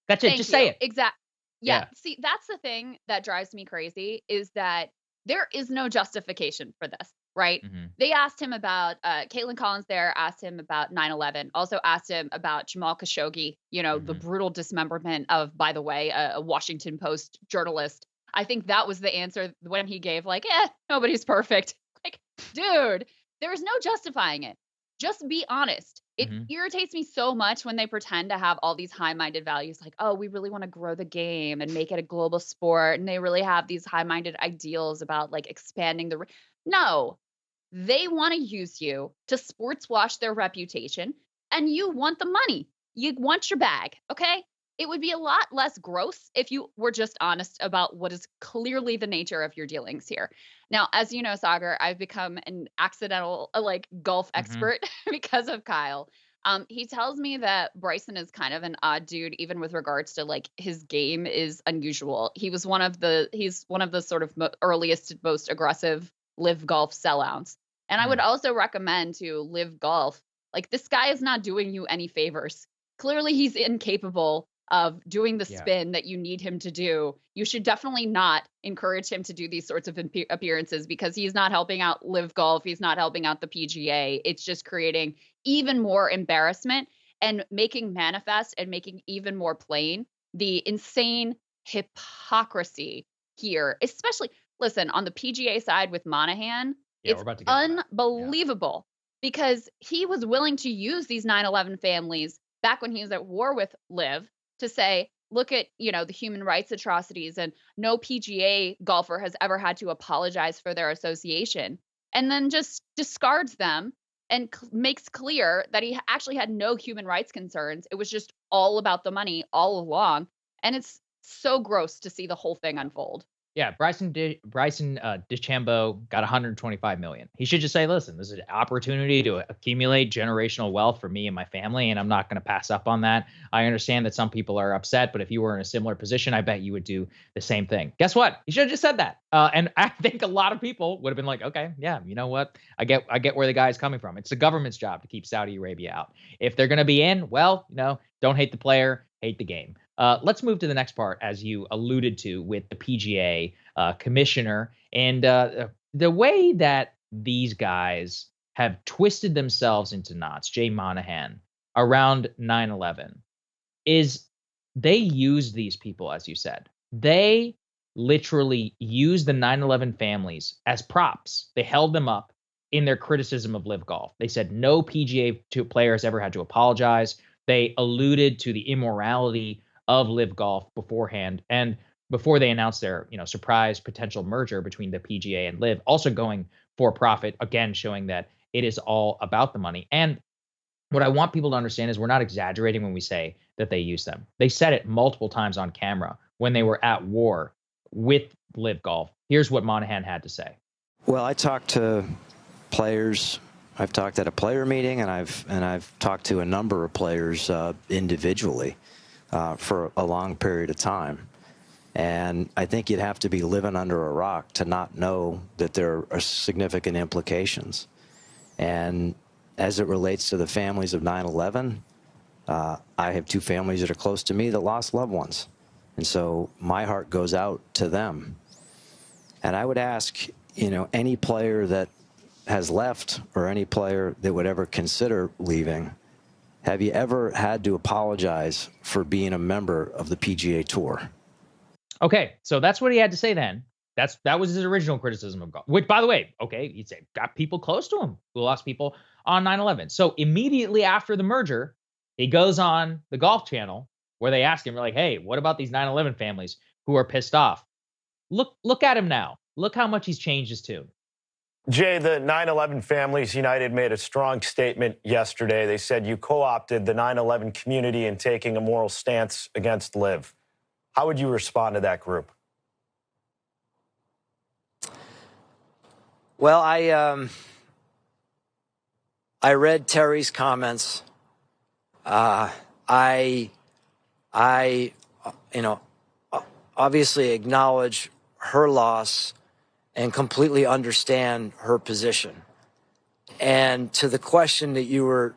That's it. Thank Just you. say it. Exactly. Yeah. Yeah. See, that's the thing that drives me crazy is that there is no justification for this, right? Mhm. They asked him about, Caitlin Collins there asked him about 9/11, also asked him about Jamal Khashoggi, the Mhm. brutal dismemberment of, by the way, a Washington Post journalist. I think that was the answer when he gave, like, nobody's perfect. Like, dude, there's no justifying it. Just be honest. It Mhm. irritates me so much when they pretend to have all these high-minded values like, oh, we really want to grow the game and make it a global sport. And they really have these high-minded ideals about like expanding No, they want to use you to sports wash their reputation, and you want the money. You want your bag, okay? It would be a lot less gross if you were just honest about what is clearly the nature of your dealings here. Now, as you know, Sagar, I've become an accidental golf Mhm. expert because of Kyle. He tells me that Bryson is kind of an odd dude, even with regards to like his game is unusual. He's one of the sort of earliest, most aggressive live golf sellouts. And I would also recommend to live golf. Like, this guy is not doing you any favors. Clearly, he's incapable of doing the spin that you need him to do. You should definitely not encourage him to do these sorts of appearances, because he's not helping out live golf. He's not helping out the PGA. It's just creating even more embarrassment and making manifest and making even more plain the insane hypocrisy here. Especially, listen, on the PGA side with Monahan, it's unbelievable because he was willing to use these 9/11 families back when he was at war with Liv to say, look at, the human rights atrocities, and no PGA golfer has ever had to apologize for their association, and then just discards them and makes clear that he actually had no human rights concerns. It was just all about the money all along. And it's so gross to see the whole thing unfold. Yeah, Bryson DeChambeau got 125 million. He should just say, listen, this is an opportunity to accumulate generational wealth for me and my family, and I'm not going to pass up on that. I understand that some people are upset, but if you were in a similar position, I bet you would do the same thing. Guess what? He should have just said that. And I think a lot of people would have been like, okay, yeah, you know what? I get where the guy's coming from. It's the government's job to keep Saudi Arabia out. If they're going to be in, well, don't hate the player, hate the game. Let's move to the next part, as you alluded to, with the PGA commissioner and the way that these guys have twisted themselves into knots, Jay Monahan, around 9/11, is they use these people, as you said. They literally use the 9/11 families as props. They held them up in their criticism of live golf. They said no PGA players ever had to apologize. They alluded to the immorality of live golf beforehand, and before they announced their surprise potential merger between the PGA and live, also going for profit, again showing that it is all about the money. And what I want people to understand is we're not exaggerating when we say that they use them. They said it multiple times on camera when they were at war with live golf. Here's what Monahan had to say. Well, I talked to players. I've talked at a player meeting, and I've talked to a number of players individually for a long period of time. And I think you'd have to be living under a rock to not know that there are significant implications. And as it relates to the families of 9/11, I have two families that are close to me that lost loved ones. And so my heart goes out to them. And I would ask, any player that has left or any player that would ever consider leaving, have you ever had to apologize for being a member of the PGA Tour? Okay, so that's what he had to say then. That was his original criticism of golf, which, by the way, okay, he'd say got people close to him who lost people on 9/11. So immediately after the merger, he goes on the Golf Channel where they ask him, like, hey, what about these 9/11 families who are pissed off? Look at him now. Look how much he's changed his tune. Jay, the 9/11 Families United made a strong statement yesterday. They said you co-opted the 9/11 community in taking a moral stance against live. How would you respond to that group? Well, I read Terry's comments. I obviously acknowledge her loss and completely understand her position. And to the question that you were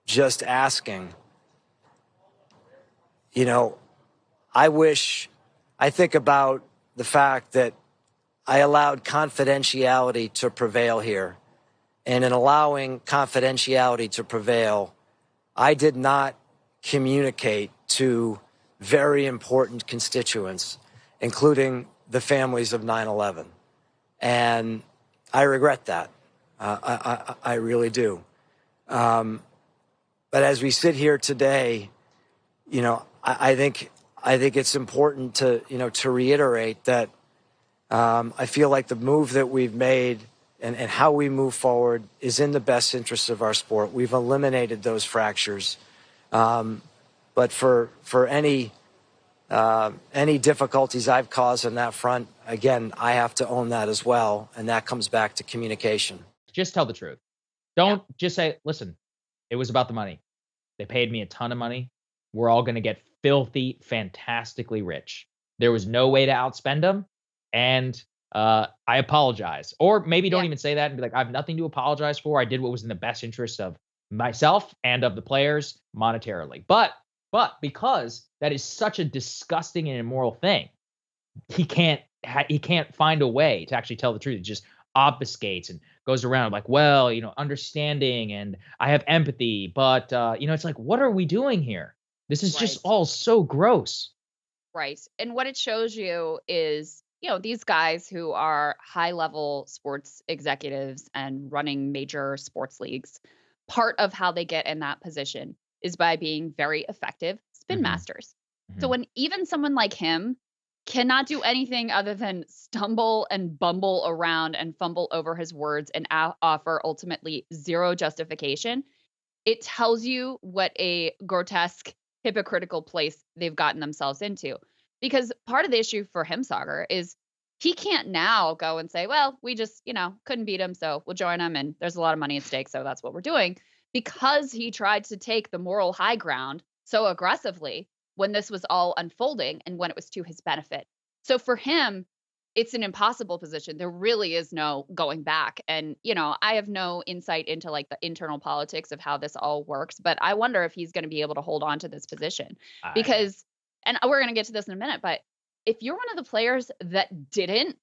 just asking, I think about the fact that I allowed confidentiality to prevail here. And in allowing confidentiality to prevail, I did not communicate to very important constituents, including the families of 9/11. And I regret that. I really do. But as we sit here today, I think it's important to reiterate that I feel like the move that we've made and how we move forward is in the best interest of our sport. We've eliminated those fractures. But for any difficulties I've caused on that front, again, I have to own that as well. And that comes back to communication. Just tell the truth. Don't just say, listen, it was about the money. They paid me a ton of money. We're all going to get filthy, fantastically rich. There was no way to outspend them. And I apologize. Or maybe don't even say that and be like, I have nothing to apologize for. I did what was in the best interest of myself and of the players monetarily. But because that is such a disgusting and immoral thing, he can't find a way to actually tell the truth. He just obfuscates and goes around like, well, understanding and I have empathy, but it's like, what are we doing here? This is just all so gross. Right. And what it shows you is, these guys who are high level sports executives and running major sports leagues, part of how they get in that position is by being very effective spin masters. So when even someone like him cannot do anything other than stumble and bumble around and fumble over his words and offer ultimately zero justification, it tells you what a grotesque, hypocritical place they've gotten themselves into. Because part of the issue for him, Sagar, is he can't now go and say, well, we just, couldn't beat him, so we'll join him, and there's a lot of money at stake, so that's what we're doing. Because he tried to take the moral high ground so aggressively when this was all unfolding and when it was to his benefit. So for him, it's an impossible position. There really is no going back. And, I have no insight into like the internal politics of how this all works, but I wonder if he's going to be able to hold on to this position because, and we're going to get to this in a minute, but if you're one of the players that didn't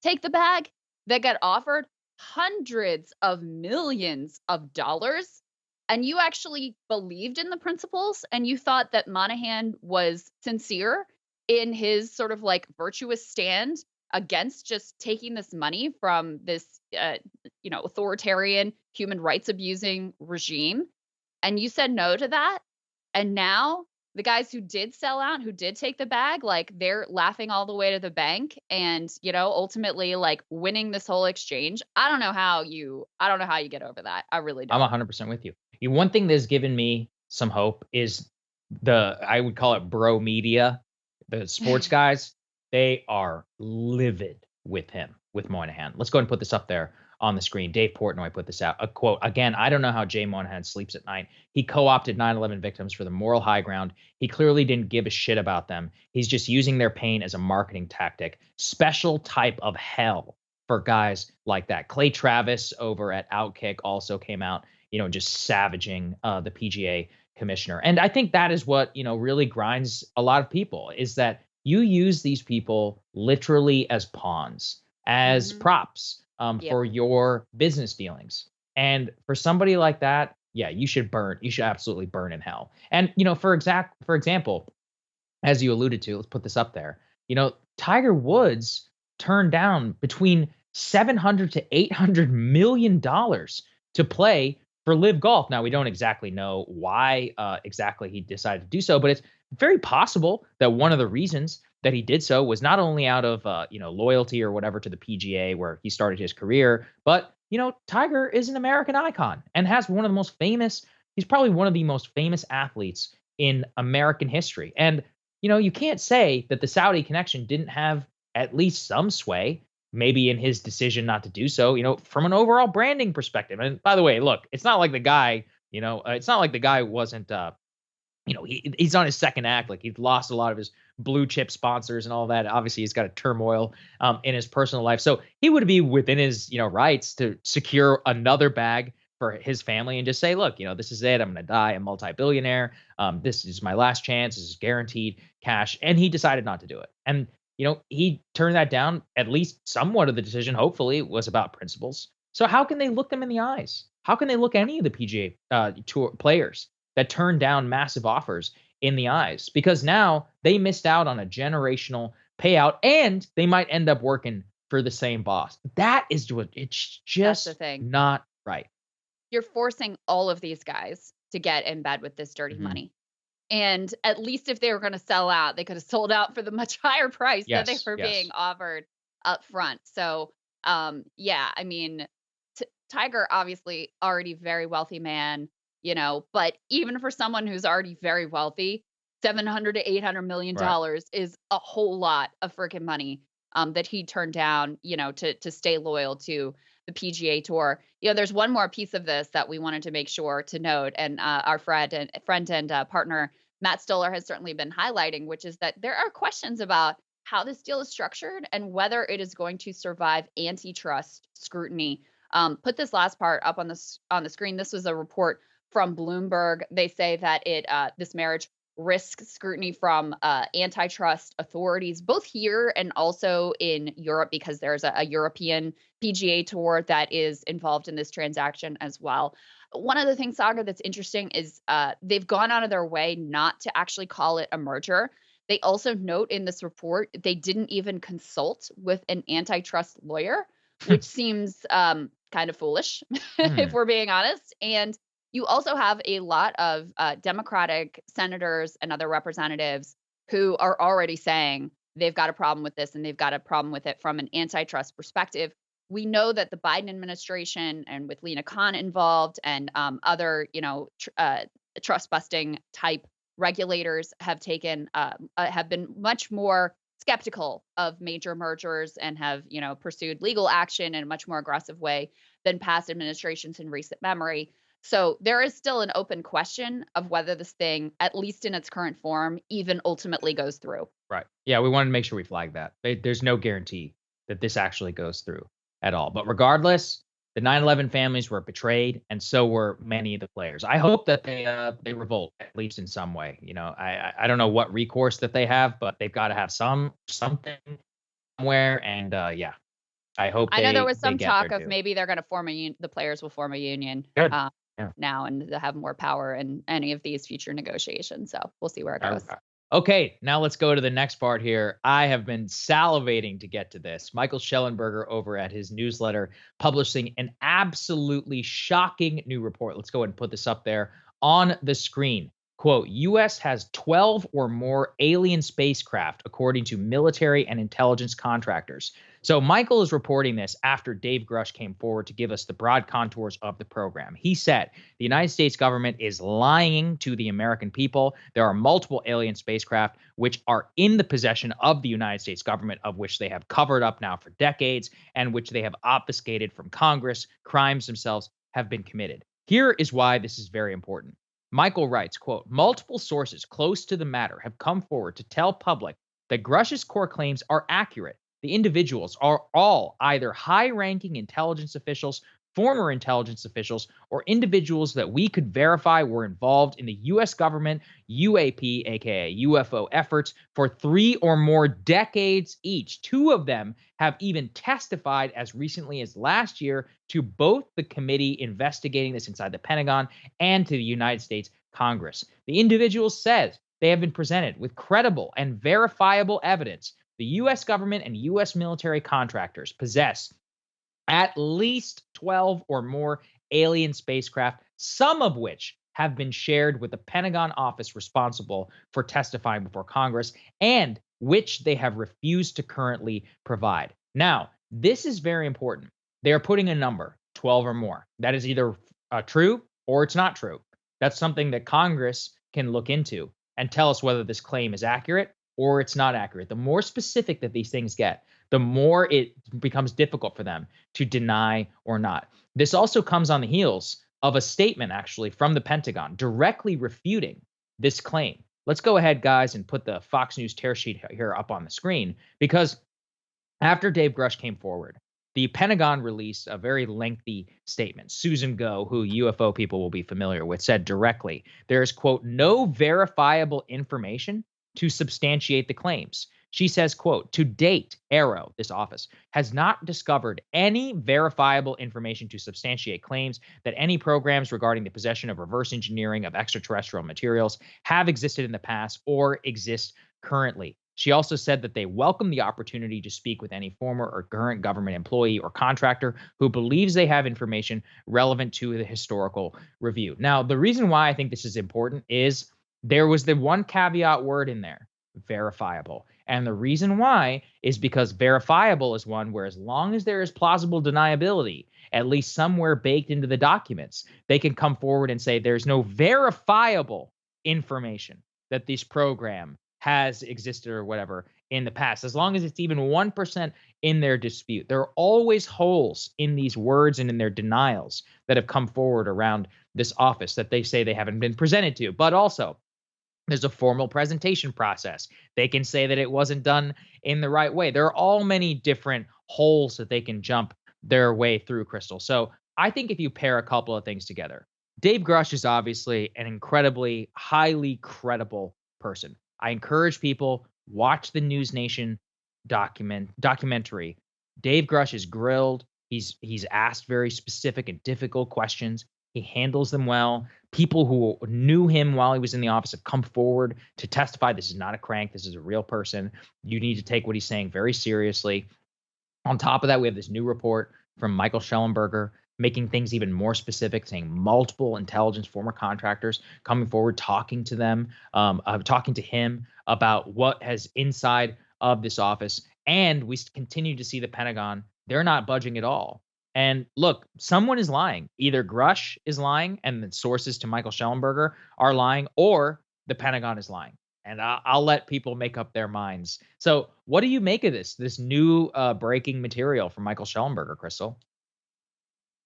take the bag, that got offered hundreds of millions of dollars, and you actually believed in the principles and you thought that Monahan was sincere in his sort of like virtuous stand against just taking this money from this, authoritarian, human rights abusing regime, and you said no to that, and now the guys who did sell out, who did take the bag, like they're laughing all the way to the bank and, ultimately like winning this whole exchange. I don't know how you get over that. I really don't. I'm 100% with you. One thing that's given me some hope is I would call it bro media, the sports guys. They are livid with him, with Moynihan. Let's go ahead and put this up there on the screen. Dave Portnoy put this out. A quote, again, I don't know how Jay Moynihan sleeps at night. He co-opted 9/11 victims for the moral high ground. He clearly didn't give a shit about them. He's just using their pain as a marketing tactic. Special type of hell for guys like that. Clay Travis over at Outkick also came out, just savaging the PGA commissioner. And I think that is what, really grinds a lot of people, is that you use these people literally as pawns, as props for your business dealings. And for somebody like that, yeah, you should absolutely burn in hell. And, for example, as you alluded to, let's put this up there, Tiger Woods turned down between $700 to $800 million to play for Live Golf. Now, we don't exactly know why exactly he decided to do so, but it's very possible that one of the reasons that he did so was not only out of loyalty or whatever to the PGA where he started his career, but Tiger is an American icon and has one of the most famous. He's probably one of the most famous athletes in American history. And you can't say that the Saudi connection didn't have at least some sway, maybe in his decision not to do so. From an overall branding perspective. And by the way, look, it's not like the guy, wasn't. He's on his second act. Like, he's lost a lot of his blue chip sponsors and all that. Obviously, he's got a turmoil in his personal life. So he would be within his, rights to secure another bag for his family and just say, look, this is it. I'm going to die a multi-billionaire. This is my last chance. This is guaranteed cash. And he decided not to do it. And, he turned that down. At least somewhat of the decision, hopefully, was about principles. So how can they look them in the eyes? How can they look any of the PGA Tour players that turned down massive offers in the eyes? Because now they missed out on a generational payout and they might end up working for the same boss. That is what it's just the thing. Not right. You're forcing all of these guys to get in bed with this dirty money. And at least if they were going to sell out, they could have sold out for the much higher price that they were being offered up front. So, I mean, Tiger, obviously already very wealthy man, but even for someone who's already very wealthy, $700 to $800 million is a whole lot of freaking money that he turned down, to stay loyal to the PGA Tour. There's one more piece of this that we wanted to make sure to note, and our friend and partner Matt Stoller has certainly been highlighting, which is that there are questions about how this deal is structured and whether it is going to survive antitrust scrutiny. Put this last part up on the screen. This was a report from Bloomberg. They say that this marriage risks scrutiny from antitrust authorities, both here and also in Europe, because there's a European PGA Tour that is involved in this transaction as well. One of the things, Saga, that's interesting is they've gone out of their way not to actually call it a merger. They also note in this report they didn't even consult with an antitrust lawyer, which seems kind of foolish, if we're being honest. And you also have a lot of Democratic senators and other representatives who are already saying they've got a problem with this and they've got a problem with it from an antitrust perspective. We know that the Biden administration, and with Lena Khan involved and other, trust busting type regulators have been much more skeptical of major mergers and have, pursued legal action in a much more aggressive way than past administrations in recent memory. So there is still an open question of whether this thing, at least in its current form, even ultimately goes through. Right. Yeah, we wanted to make sure we flag that. There's no guarantee that this actually goes through at all. But regardless, the 9/11 families were betrayed, and so were many of the players. I hope that they revolt, at least in some way. I don't know what recourse that they have, but they've got to have something somewhere. And I hope. I know there was some talk of maybe they're going to form the players will form a union. Good. Now, and they'll have more power in any of these future negotiations. So we'll see where it goes. Okay, now let's go to the next part here. I have been salivating to get to this. Michael Schellenberger over at his newsletter publishing an absolutely shocking new report. Let's go ahead and put this up there on the screen. Quote, U.S. has 12 or more alien spacecraft, according to military and intelligence contractors. So Michael is reporting this after Dave Grush came forward to give us the broad contours of the program. He said the United States government is lying to the American people. There are multiple alien spacecraft which are in the possession of the United States government, of which they have covered up now for decades and which they have obfuscated from Congress. Crimes themselves have been committed. Here is why this is very important. Michael writes, quote, multiple sources close to the matter have come forward to tell public that Grush's core claims are accurate. The individuals are all either high-ranking intelligence officials, former intelligence officials, or individuals that we could verify were involved in the U.S. government UAP, aka UFO efforts, for 3 or more decades each. 2 of them have even testified as recently as last year to both the committee investigating this inside the Pentagon and to the United States Congress. The individuals said they have been presented with credible and verifiable evidence. The U.S. government and U.S. military contractors possess at least 12 or more alien spacecraft, some of which have been shared with the Pentagon office responsible for testifying before Congress, and which they have refused to currently provide. Now, this is very important. They are putting a number, 12 or more. That is either true or it's not true. That's something that Congress can look into and tell us whether this claim is accurate or it's not accurate. The more specific that these things get, the more it becomes difficult for them to deny or not. This also comes on the heels of a statement, actually, from the Pentagon directly refuting this claim. Let's go ahead, guys, and put the Fox News tear sheet here up on the screen, because after Dave Grush came forward, the Pentagon released a very lengthy statement. Susan Go, who UFO people will be familiar with, said directly, there is, quote, no verifiable information to substantiate the claims. She says, quote, to date, AARO, this office, has not discovered any verifiable information to substantiate claims that any programs regarding the possession of reverse engineering of extraterrestrial materials have existed in the past or exist currently. She also said that they welcome the opportunity to speak with any former or current government employee or contractor who believes they have information relevant to the historical review. Now, the reason why I think this is important is there was the one caveat word in there, verifiable. And the reason why is because verifiable is one where, as long as there is plausible deniability, at least somewhere baked into the documents, they can come forward and say there's no verifiable information that this program has existed or whatever in the past, as long as it's even 1% in their dispute. There are always holes in these words and in their denials that have come forward around this office that they say they haven't been presented to. But also, there's a formal presentation process. They can say that it wasn't done in the right way. There are all many different holes that they can jump their way through, Crystal. So I think if you pair a couple of things together, Dave Grush is obviously an incredibly highly credible person. I encourage people, watch the News Nation documentary. Dave Grush is grilled. He's asked very specific and difficult questions. He handles them well. People who knew him while he was in the office have come forward to testify. This is not a crank. This is a real person. You need to take what he's saying very seriously. On top of that, we have this new report from Michael Schellenberger making things even more specific, saying multiple intelligence former contractors coming forward, talking to them, talking to him about what has inside of this office. And we continue to see the Pentagon. They're not budging at all. And look, someone is lying. Either Grush is lying and the sources to Michael Schellenberger are lying, or the Pentagon is lying. And I'll let people make up their minds. So what do you make of this new breaking material from Michael Schellenberger, Crystal?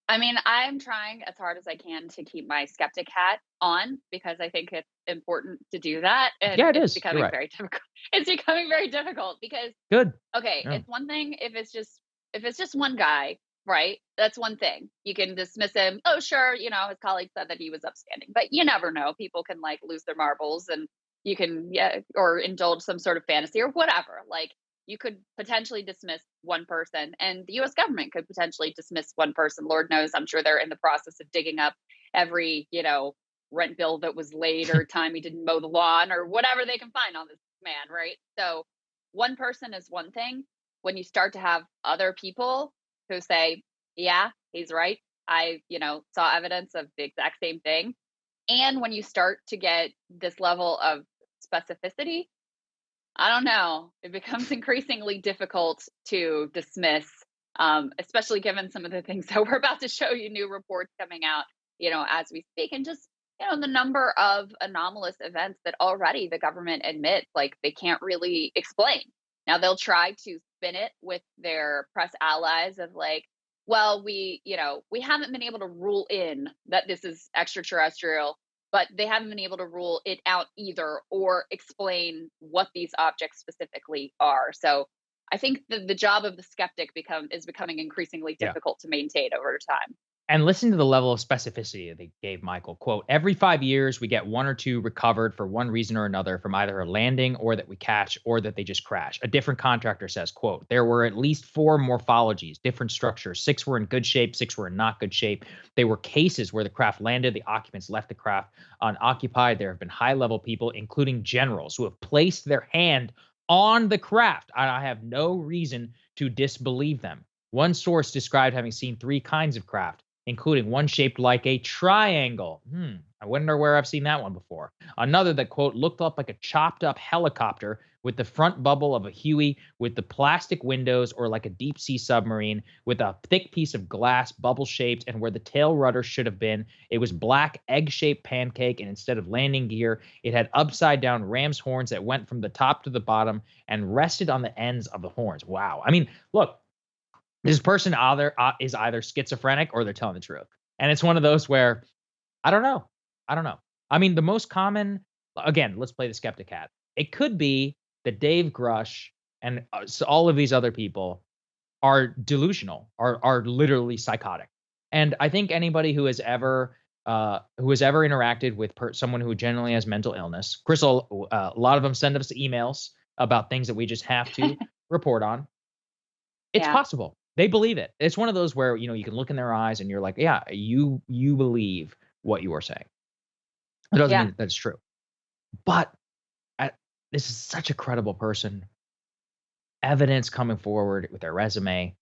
I mean, I'm trying as hard as I can to keep my skeptic hat on because I think it's important to do that. And Yeah, it it's is. becoming You're right. very difficult. It's becoming very difficult because Good. okay, Yeah. it's one thing if it's just one guy, right? That's one thing. You can dismiss him. Oh, sure, his colleague said that he was upstanding, but you never know. People can like lose their marbles, and you can or indulge some sort of fantasy or whatever. Like you could potentially dismiss one person, and the U.S. government could potentially dismiss one person. Lord knows, I'm sure they're in the process of digging up every rent bill that was late or time he didn't mow the lawn or whatever they can find on this man, right? So one person is one thing. When you start to have other people who say, yeah, he's right, I saw evidence of the exact same thing, and when you start to get this level of specificity, I don't know, it becomes increasingly difficult to dismiss, especially given some of the things that we're about to show you, new reports coming out as we speak, and just the number of anomalous events that already the government admits like they can't really explain. Now they'll try to spin it with their press allies of like, well, we haven't been able to rule in that this is extraterrestrial, but they haven't been able to rule it out either or explain what these objects specifically are. So I think the job of the skeptic is becoming increasingly difficult to maintain over time. And listen to the level of specificity they gave Michael. Quote, every 5 years, we get one or two recovered for one reason or another from either a landing or that we catch or that they just crash. A different contractor says, quote, there were at least 4 morphologies, different structures. 6 were in good shape, 6 were in not good shape. They were cases where the craft landed, the occupants left the craft unoccupied. There have been high-level people, including generals, who have placed their hand on the craft. I have no reason to disbelieve them. One source described having seen 3 kinds of craft, including one shaped like a triangle. I wonder where I've seen that one before. Another that, quote, looked up like a chopped up helicopter with the front bubble of a Huey with the plastic windows, or like a deep sea submarine with a thick piece of glass bubble shaped, and where the tail rudder should have been, it was black egg shaped pancake, and instead of landing gear, it had upside down ram's horns that went from the top to the bottom and rested on the ends of the horns. Wow. I mean, look, this person is either schizophrenic or they're telling the truth. And it's one of those where I don't know. I mean, the most common, again, let's play the skeptic hat. It could be that Dave Grush and all of these other people are delusional, are literally psychotic. And I think anybody who has ever interacted with someone who generally has mental illness, Crystal, a lot of them send us emails about things that we just have to report on. It's possible. They believe it. It's one of those where, you can look in their eyes and you're like, yeah, you believe what you are saying. It doesn't mean that it's true. But this is such a credible person. Evidence coming forward with their resume.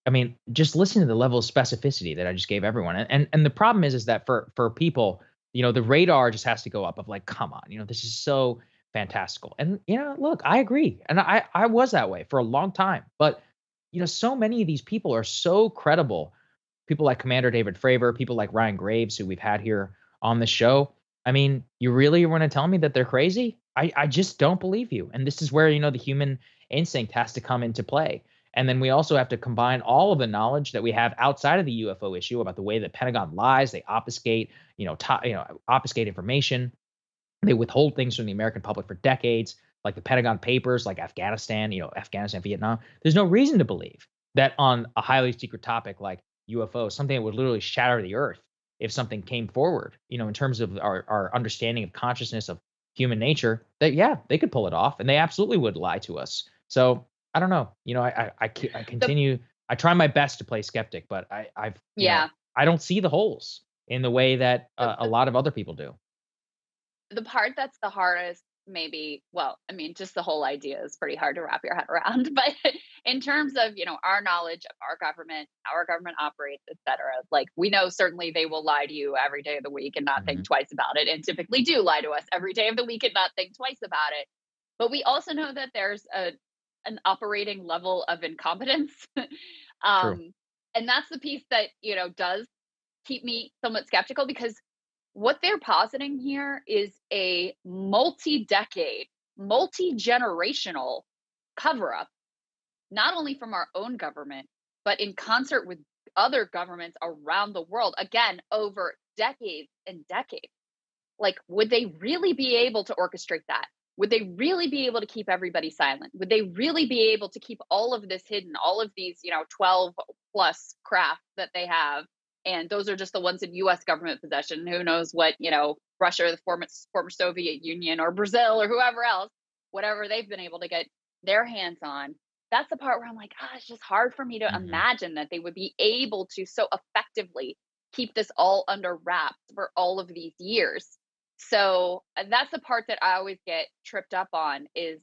I mean, just listen to the level of specificity that I just gave everyone. And the problem is that for people, the radar just has to go up of like, come on, this is so fantastical. And, look, I agree. And I was that way for a long time. But so many of these people are so credible. People like Commander David Fravor, people like Ryan Graves, who we've had here on the show. I mean, you really want to tell me that they're crazy? I just don't believe you. And this is where, the human instinct has to come into play. And then we also have to combine all of the knowledge that we have outside of the UFO issue about the way that Pentagon lies, they obfuscate, obfuscate information. They withhold things from the American public for decades, like the Pentagon Papers, like Afghanistan, Afghanistan, Vietnam. There's no reason to believe that on a highly secret topic like UFOs, something that would literally shatter the earth if something came forward, in terms of our understanding of consciousness of human nature, that, yeah, they could pull it off, and they absolutely would lie to us. So I don't know. I continue. I try my best to play skeptic, but I don't see the holes in the way that a lot of other people do. The part that's the hardest, maybe, well, I mean, just the whole idea is pretty hard to wrap your head around. But in terms of, our knowledge of our government, how our government operates, et cetera, like, we know certainly they will lie to you every day of the week and not think twice about it, and typically do lie to us every day of the week and not think twice about it. But we also know that there's an operating level of incompetence. And that's the piece that, does keep me somewhat skeptical, because what they're positing here is a multi-decade, multi-generational cover-up, not only from our own government, but in concert with other governments around the world, again, over decades and decades. Like, would they really be able to orchestrate that? Would they really be able to keep everybody silent? Would they really be able to keep all of this hidden, all of these, 12 plus craft that they have? And those are just the ones in U.S. government possession. Who knows what, Russia, the former Soviet Union, or Brazil, or whoever else, whatever they've been able to get their hands on. That's the part where I'm like, it's just hard for me to imagine that they would be able to so effectively keep this all under wraps for all of these years. So that's the part that I always get tripped up on, is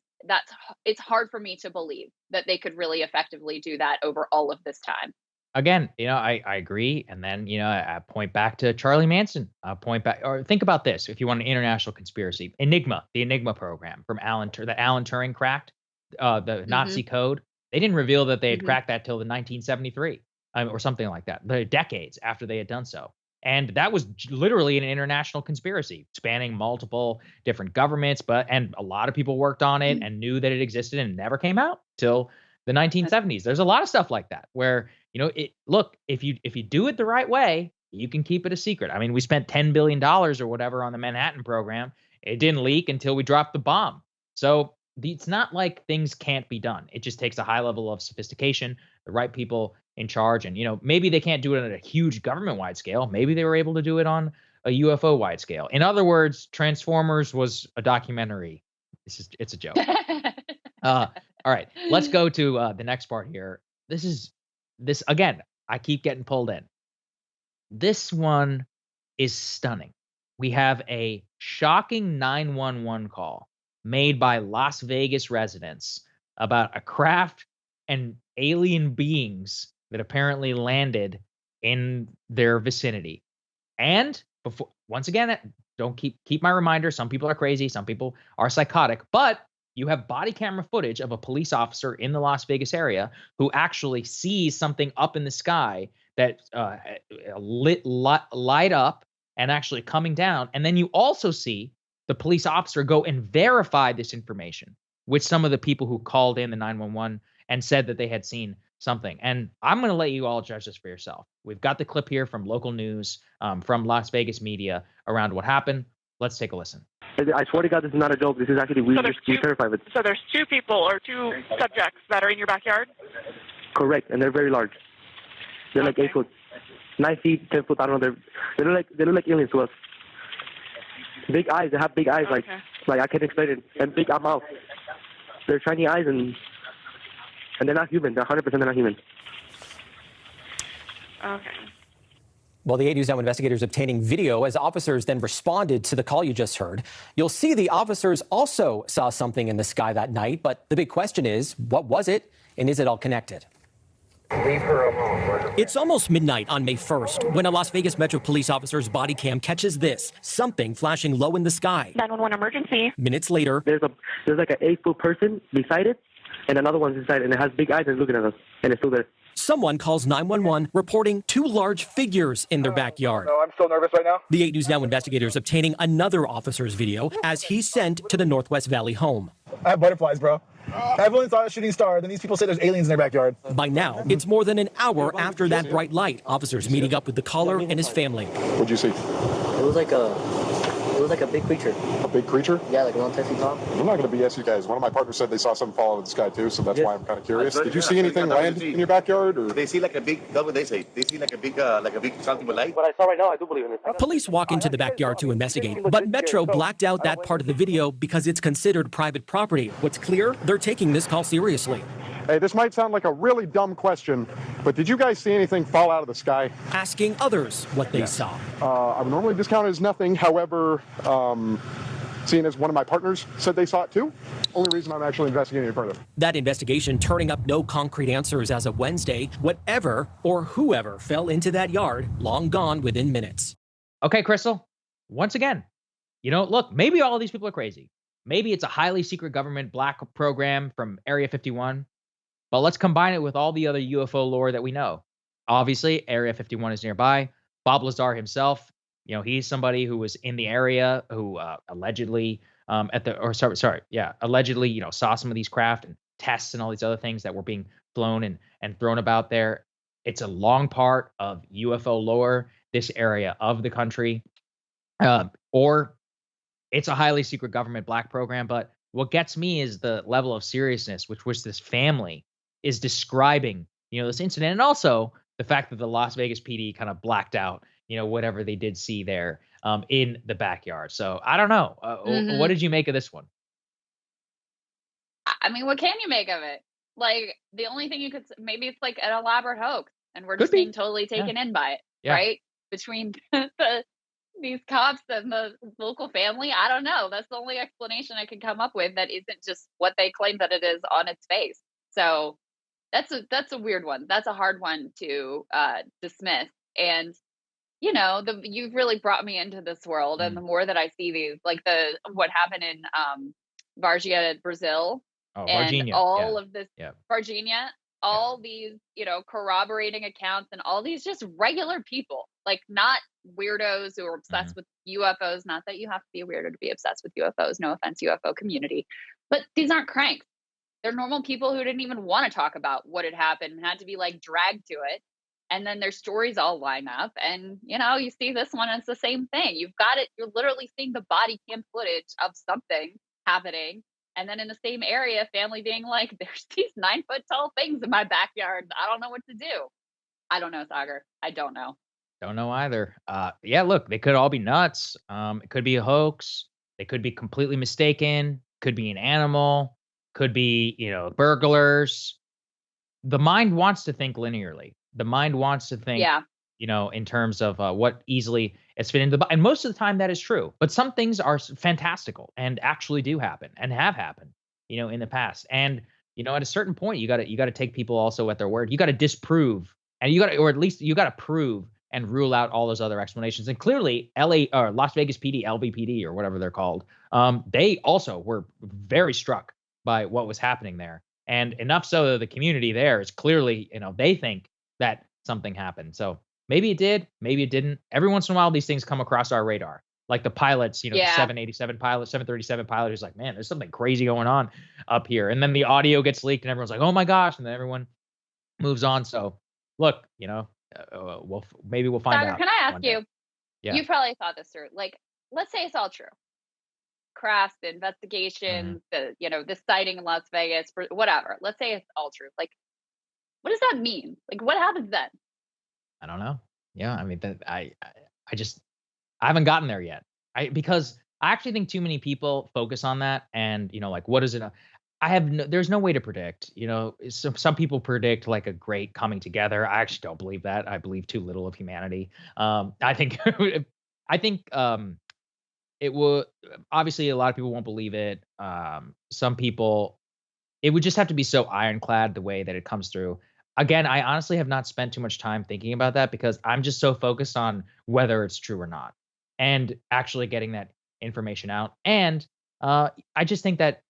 it's hard for me to believe that they could really effectively do that over all of this time. Again, I agree. And then, I point back to Charlie Manson. Or think about this. If you want an international conspiracy, the Enigma program from Alan Turing cracked, the Nazi code. They didn't reveal that they had cracked that till the 1973 or something like that, decades after they had done so. And that was literally an international conspiracy spanning multiple different governments, and a lot of people worked on it and knew that it existed and never came out till the 1970s. There's a lot of stuff like that where, if you do it the right way, you can keep it a secret. I mean, we spent $10 billion or whatever on the Manhattan program. It didn't leak until we dropped the bomb. So it's not like things can't be done. It just takes a high level of sophistication, the right people in charge. And, maybe they can't do it at a huge government-wide scale. Maybe they were able to do it on a UFO-wide scale. In other words, Transformers was a documentary. It's a joke. All right, let's go to the next part here. This again, I keep getting pulled in. This one is stunning. We have a shocking 911 call made by Las Vegas residents about a craft and alien beings that apparently landed in their vicinity. And once again, don't keep my reminder. Some people are crazy. Some people are psychotic, but you have body camera footage of a police officer in the Las Vegas area who actually sees something up in the sky that light up and actually coming down. And then you also see the police officer go and verify this information with some of the people who called in the 911 and said that they had seen something. And I'm going to let you all judge this for yourself. We've got the clip here from local news, from Las Vegas media around what happened. Let's take a listen. I swear to God, this is not a joke. This is actually we terrified with. So there's two people or two subjects that are in your backyard? Correct, and they're very large. They're like 8 foot, 9 feet, 10 foot. I don't know. They look like aliens to us. Big eyes. They have big eyes, like I can't explain it. And big mouth. They're shiny eyes, and they're not human. They're 100% not human. Okay. Well, the 8 News Now investigators obtaining video as officers then responded to the call you just heard. You'll see the officers also saw something in the sky that night, but the big question is, what was it, and is it all connected? Leave her alone. It's almost midnight on May 1st when a Las Vegas Metro police officer's body cam catches this, something flashing low in the sky. 911 emergency. Minutes later, there's like an 8 foot person beside it, and another one's inside, and it has big eyes and looking at us, and it's still there. Someone calls 911 reporting 2 large figures in their backyard. No, I'm so nervous right now. The 8 News Now investigators obtaining another officer's video as he's sent to the Northwest Valley home. I have butterflies, bro. Everyone saw a shooting star, then these people say there's aliens in their backyard. By now, it's more than an hour after that bright light. Officers meeting up with the caller and his family. What'd you see? It was like a big creature. A big creature? Yeah, like around 10 feet tall. I'm not going to BS you guys. One of my partners said they saw something fall out of the sky too, so that's why I'm kind of curious. Did you see anything land in your backyard? Or? They see like a big, that's what they say. They see like a big something with light. What I saw right now, I do believe in it. Police walk into the backyard to investigate, but Metro blacked out that part of the video because it's considered private property. What's clear, they're taking this call seriously. Hey, this might sound like a really dumb question, but did you guys see anything fall out of the sky? Asking others what they saw. I would normally discount it as nothing. However, seeing as one of my partners said they saw it too, only reason I'm actually investigating it further. That investigation turning up no concrete answers as of Wednesday. Whatever or whoever fell into that yard, long gone within minutes. Okay, Crystal, once again, look, maybe all of these people are crazy. Maybe it's a highly secret government black program from Area 51. But let's combine it with all the other UFO lore that we know. Obviously, Area 51 is nearby. Bob Lazar himself, he's somebody who was in the area who allegedly allegedly, saw some of these craft and tests and all these other things that were being flown and thrown about there. It's a long part of UFO lore, this area of the country, or it's a highly secret government black program. But what gets me is the level of seriousness with which this family is describing, this incident, and also the fact that the Las Vegas PD kind of blacked out, whatever they did see there in the backyard. So I don't know. What did you make of this one? I mean, what can you make of it? Like, the only thing you could, maybe it's like an elaborate hoax, and we're just being totally taken in by it, right? Between these cops and the local family, I don't know. That's the only explanation I can come up with that isn't just what they claim that it is on its face. So that's a weird one. That's a hard one to dismiss. And you've really brought me into this world. And the more that I see these, like what happened in Varginha, Brazil, and all of this, Varginha, all these, corroborating accounts and all these just regular people, like not weirdos who are obsessed with UFOs. Not that you have to be a weirdo to be obsessed with UFOs. No offense, UFO community. But these aren't cranks. They're normal people who didn't even want to talk about what had happened and had to be like dragged to it. And then their stories all line up. And, you see this one, and it's the same thing. You've got it. You're literally seeing the body cam footage of something happening. And then in the same area, family being like, there's these 9-foot tall things in my backyard. I don't know what to do. I don't know, Sagar. I don't know. Don't know either. Look, they could all be nuts. It could be a hoax. They could be completely mistaken. Could be an animal. Could be, burglars. The mind wants to think linearly. The mind wants to think, in terms of what easily is fit into the, and most of the time that is true. But some things are fantastical and actually do happen and have happened, in the past. And, at a certain point, you got to take people also at their word. You got to disprove, and or at least you got to prove and rule out all those other explanations. And clearly, Las Vegas PD, LVPD, or whatever they're called, they also were very struck by what was happening there. And enough so that the community there is clearly, they think that something happened. So maybe it did, maybe it didn't. Every once in a while, these things come across our radar. Like the pilots, the 787 pilot, 737 pilot who's like, man, there's something crazy going on up here. And then the audio gets leaked and everyone's like, oh my gosh. And then everyone moves on. So look, maybe we'll find out. Can I ask you? Yeah. You probably thought this through. Like, let's say it's all true. Craft, the investigation, the sighting in Las Vegas, whatever. Let's say it's all true. Like, what does that mean? Like, what happens then? I don't know. Yeah, I mean, I haven't gotten there yet. Because I actually think too many people focus on that, and like, what is it? There's no way to predict. Some people predict like a great coming together. I actually don't believe that. I believe too little of humanity. I think it will, obviously a lot of people won't believe it. Some people, it would just have to be so ironclad the way that it comes through. Again, I honestly have not spent too much time thinking about that because I'm just so focused on whether it's true or not and actually getting that information out. And I just think that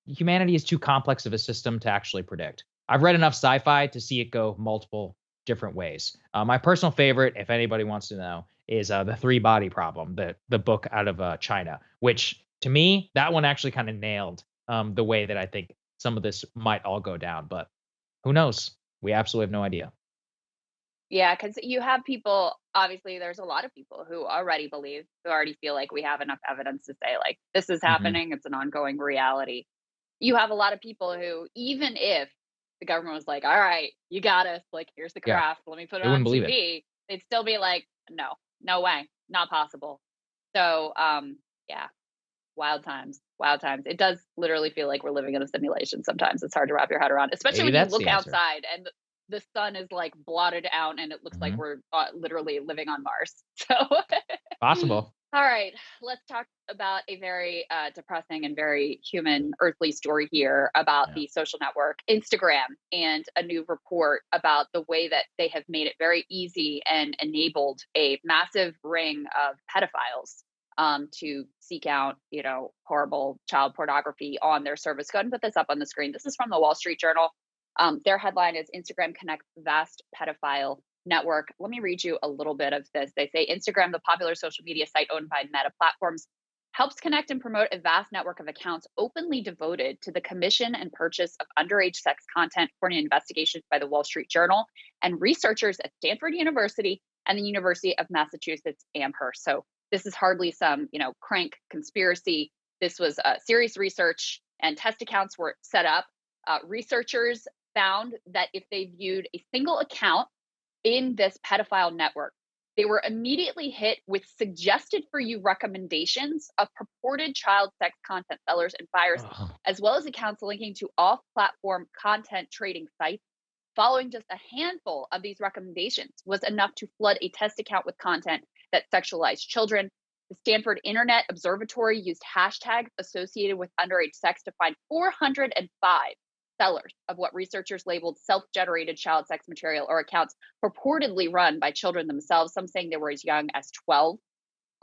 humanity is too complex of a system to actually predict. I've read enough sci-fi to see it go multiple different ways. My personal favorite, if anybody wants to know, is the Three Body Problem, the book out of China, which to me, that one actually kind of nailed the way that I think some of this might all go down. But who knows? We absolutely have no idea. Yeah, because you have people, obviously, there's a lot of people who already feel like we have enough evidence to say, like, this is happening, it's an ongoing reality. You have a lot of people who, even if the government was like, all right, you got us, like, here's the Yeah. graph, let me put it They on wouldn't believe it. TV, they'd still be like, no way, not possible. So, yeah, wild times, wild times. It does literally feel like we're living in a simulation sometimes. It's hard to wrap your head around, especially Maybe when you that's look the answer. outside and the sun is like blotted out and it looks like Mhm. we're literally living on Mars. So, Possible. all right, let's talk about a very depressing and very human, earthly story here about the social network Instagram, and a new report about the way that they have made it very easy and enabled a massive ring of pedophiles to seek out, horrible child pornography on their service. Go ahead and put this up on the screen. This is from the Wall Street Journal. Their headline is Instagram connects vast pedophile network. Let me read you a little bit of this. They say Instagram, the popular social media site owned by Meta Platforms, helps connect and promote a vast network of accounts openly devoted to the commission and purchase of underage sex content, according to investigations by the Wall Street Journal and researchers at Stanford University and the University of Massachusetts Amherst. So this is hardly some, crank conspiracy. This was serious research, and test accounts were set up. Researchers found that if they viewed a single account in this pedophile network, they were immediately hit with suggested for you recommendations of purported child sex content sellers and buyers, as well as accounts linking to off-platform content trading sites. Following just a handful of these recommendations was enough to flood a test account with content that sexualized children. The Stanford Internet Observatory used hashtags associated with underage sex to find 405 sellers of what researchers labeled self-generated child sex material, or accounts purportedly run by children themselves, some saying they were as young as 12.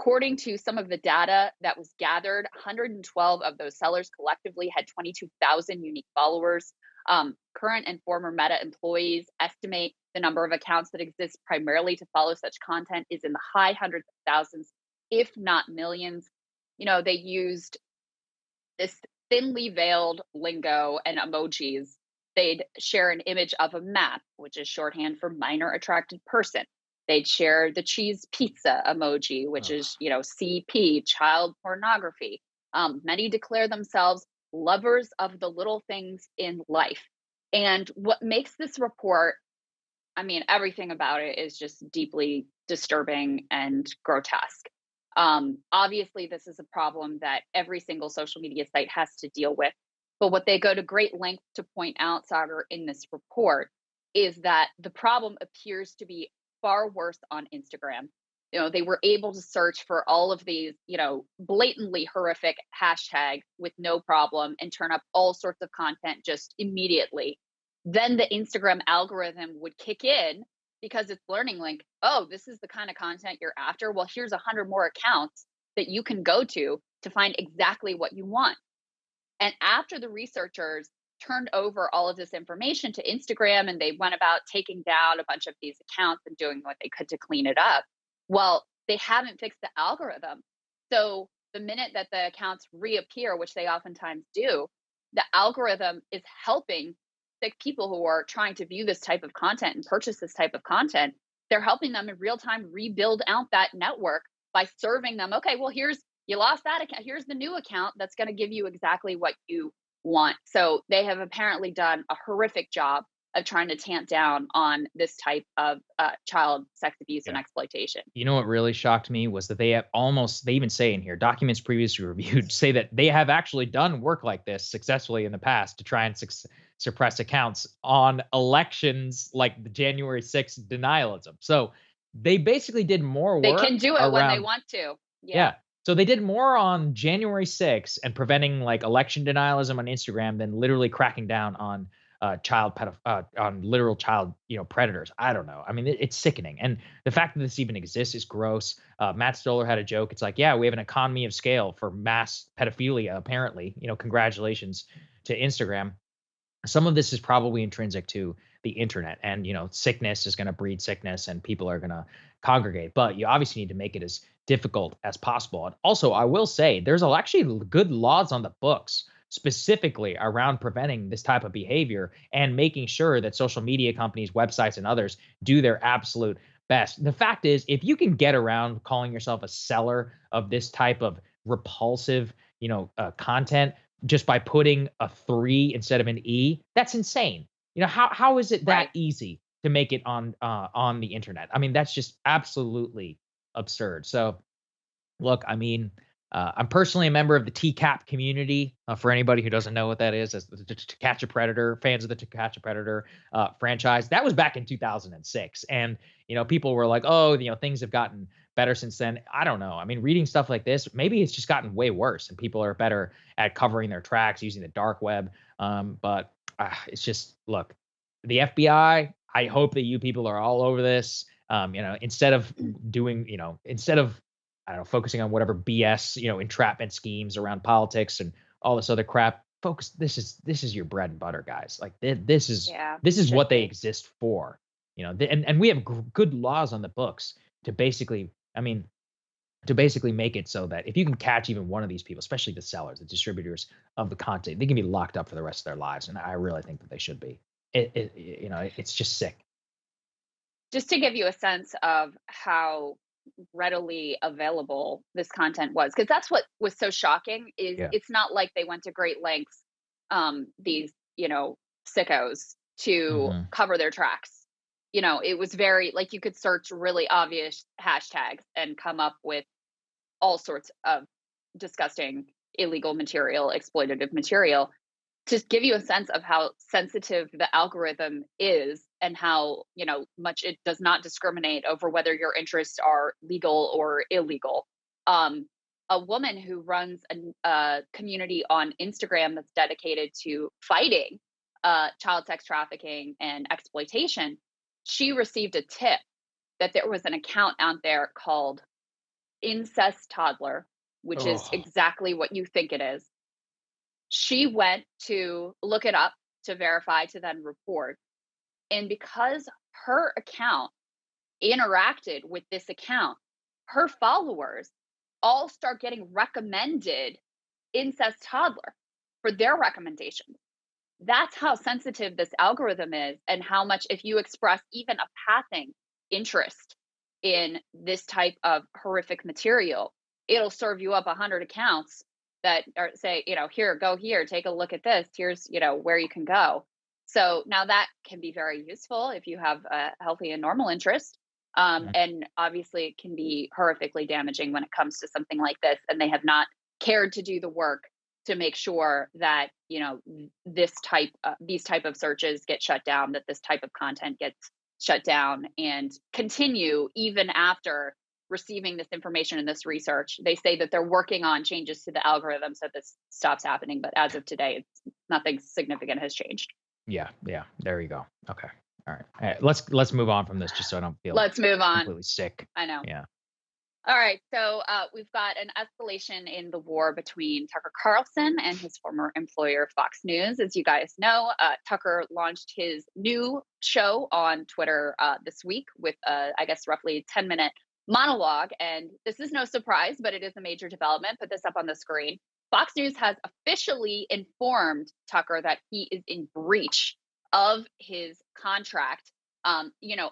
According to some of the data that was gathered, 112 of those sellers collectively had 22,000 unique followers. Current and former Meta employees estimate the number of accounts that exist primarily to follow such content is in the high hundreds of thousands, if not millions. They used this thinly veiled lingo and emojis. They'd share an image of a map, which is shorthand for minor attracted person. They'd share the cheese pizza emoji, which is, CP, child pornography. Many declare themselves lovers of the little things in life. And what makes this report, everything about it is just deeply disturbing and grotesque. Obviously, this is a problem that every single social media site has to deal with. But what they go to great lengths to point out, Sagar, in this report is that the problem appears to be far worse on Instagram. They were able to search for all of these, blatantly horrific hashtags with no problem and turn up all sorts of content just immediately. Then the Instagram algorithm would kick in because it's learning, like, oh, this is the kind of content you're after. Well, here's 100 more accounts that you can go to find exactly what you want. And after the researchers turned over all of this information to Instagram and they went about taking down a bunch of these accounts and doing what they could to clean it up, well, they haven't fixed the algorithm. So the minute that the accounts reappear, which they oftentimes do, the algorithm is helping sick people who are trying to view this type of content and purchase this type of content. They're helping them in real time rebuild out that network by serving them, okay, well, you lost that account. Here's the new account that's going to give you exactly what you want. So they have apparently done a horrific job of trying to tamp down on this type of child sex abuse and exploitation. You know what really shocked me was that they even say in here, documents previously reviewed say that they have actually done work like this successfully in the past to try and suppress accounts on elections like the January 6th denialism. So they basically did more work. They can do it when they want to. Yeah. So they did more on January 6th and preventing like election denialism on Instagram than literally cracking down on on literal child, predators. I don't know. It's sickening. And the fact that this even exists is gross. Matt Stoller had a joke. It's like, yeah, we have an economy of scale for mass pedophilia, apparently. Congratulations to Instagram. some of this is probably intrinsic to the internet, and sickness is going to breed sickness and people are going to congregate, but you obviously need to make it as difficult as possible. And also, I will say there's actually good laws on the books specifically around preventing this type of behavior and making sure that social media companies, websites, and others do their absolute best. The fact is, if you can get around calling yourself a seller of this type of repulsive content just by putting a 3 instead of an E, that's insane. How is it that easy to make it on the internet? I mean, that's just absolutely absurd. So look, I mean, I'm personally a member of the TCAP community. For anybody who doesn't know what that is, that's the To Catch a Predator, fans of the To Catch a Predator franchise. That was back in 2006. And, people were like, oh, things have gotten better since then. I don't know. I mean, reading stuff like this, maybe it's just gotten way worse and people are better at covering their tracks using the dark web. But it's just, look, the FBI, I hope that you people are all over this. Instead of I don't know, focusing on whatever BS, entrapment schemes around politics and all this other crap. Focus. This is your bread and butter, guys. Like this is what they exist for. And we have good laws on the books to basically make it so that if you can catch even one of these people, especially the sellers, the distributors of the content, they can be locked up for the rest of their lives. And I really think that they should be. It's just sick. Just to give you a sense of how readily available this content was, because that's what was so shocking is it's not like they went to great lengths, these sickos to cover their tracks. It was very like you could search really obvious hashtags and come up with all sorts of disgusting, illegal material, exploitative material. To give you a sense of how sensitive the algorithm is and how much it does not discriminate over whether your interests are legal or illegal. A woman who runs a community on Instagram that's dedicated to fighting child sex trafficking and exploitation, she received a tip that there was an account out there called Incest Toddler, which is exactly what you think it is. She went to look it up to verify, to then report. And because her account interacted with this account, her followers all start getting recommended Incest Toddler for their recommendations. That's how sensitive this algorithm is, and how much, if you express even a passing interest in this type of horrific material, it'll serve you up 100 accounts that are say, here, go here, take a look at this. Here's, where you can go. So now that can be very useful if you have a healthy and normal interest. And obviously it can be horrifically damaging when it comes to something like this. And they have not cared to do the work to make sure that, these type of searches get shut down, that this type of content gets shut down and continue even after receiving this information and this research. They say that they're working on changes to the algorithm so this stops happening. But as of today, nothing significant has changed. Yeah. There you go. Okay. All right. Let's move on from this, just so I don't feel completely sick. I know. Yeah. All right. So we've got an escalation in the war between Tucker Carlson and his former employer, Fox News. As you guys know, Tucker launched his new show on Twitter this week with, roughly a 10-minute monologue. And this is no surprise, but it is a major development. Put this up on the screen. Fox News has officially informed Tucker that he is in breach of his contract.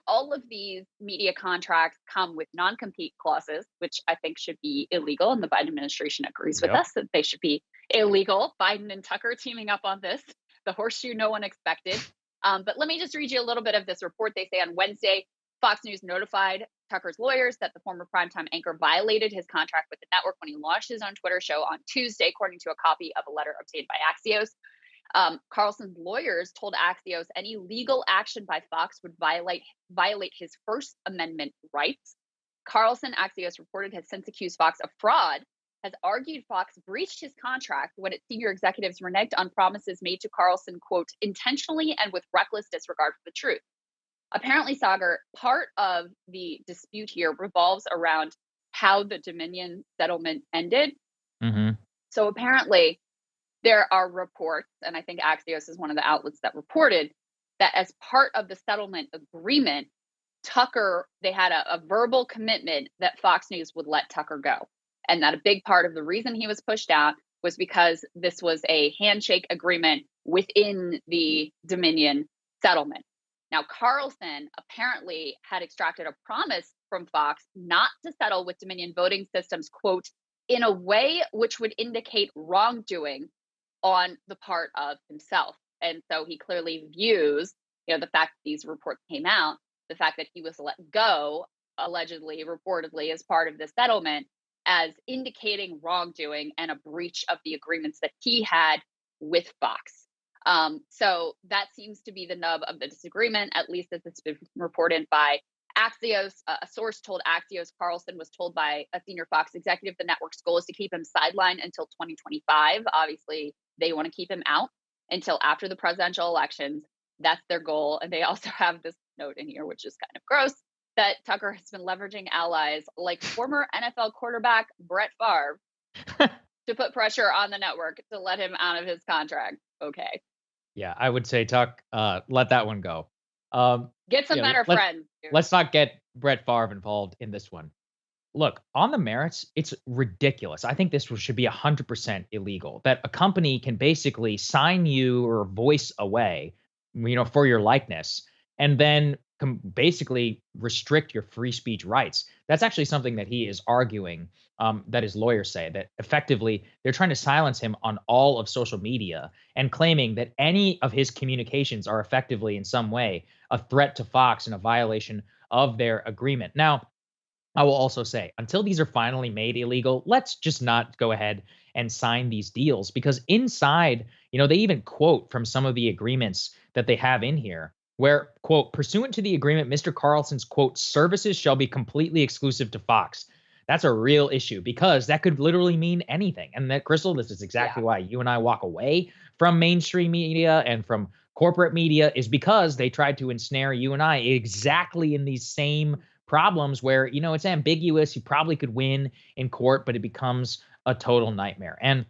All of these media contracts come with non-compete clauses, which I think should be illegal. And the Biden administration agrees with us that they should be illegal. Biden and Tucker teaming up on this, the horseshoe no one expected. But let me just read you a little bit of this report. They say on Wednesday, Fox News notified Tucker's lawyers that the former primetime anchor violated his contract with the network when he launched his own Twitter show on Tuesday, according to a copy of a letter obtained by Axios. Carlson's lawyers told Axios any legal action by Fox would violate his First Amendment rights. Carlson, Axios reported, has since accused Fox of fraud, has argued Fox breached his contract when its senior executives reneged on promises made to Carlson, quote, intentionally and with reckless disregard for the truth. Apparently, Sagar, part of the dispute here revolves around how the Dominion settlement ended. So apparently, there are reports, and I think Axios is one of the outlets that reported that as part of the settlement agreement, Tucker, they had a verbal commitment that Fox News would let Tucker go. And that a big part of the reason he was pushed out was because this was a handshake agreement within the Dominion settlement. Now, Carlson apparently had extracted a promise from Fox not to settle with Dominion Voting Systems, quote, in a way which would indicate wrongdoing on the part of himself. And so he clearly views, the fact that these reports came out, the fact that he was let go, allegedly, reportedly, as part of the settlement, as indicating wrongdoing and a breach of the agreements that he had with Fox. So that seems to be the nub of the disagreement, at least as it's been reported by Axios. A source told Axios Carlson was told by a senior Fox executive the network's goal is to keep him sidelined until 2025. Obviously, they want to keep him out until after the presidential elections. That's their goal. And they also have this note in here, which is kind of gross, that Tucker has been leveraging allies like former NFL quarterback Brett Favre to put pressure on the network to let him out of his contract. Okay. Yeah, I would say, Tuck, let that one go. Get some better friends. Dude. Let's not get Brett Favre involved in this one. Look, on the merits, it's ridiculous. I think this should be 100% illegal, that a company can basically sign you or voice away, for your likeness, and then basically restrict your free speech rights. That's actually something that he is arguing, that his lawyers say, that effectively they're trying to silence him on all of social media and claiming that any of his communications are effectively in some way a threat to Fox and a violation of their agreement. Now, I will also say, until these are finally made illegal, let's just not go ahead and sign these deals, because inside, they even quote from some of the agreements that they have in here where, quote, pursuant to the agreement, Mr. Carlson's, quote, services shall be completely exclusive to Fox. That's a real issue, because that could literally mean anything. And that, Crystal, this is exactly why you and I walk away from mainstream media and from corporate media, is because they tried to ensnare you and I exactly in these same problems where, it's ambiguous. You probably could win in court, but it becomes a total nightmare. And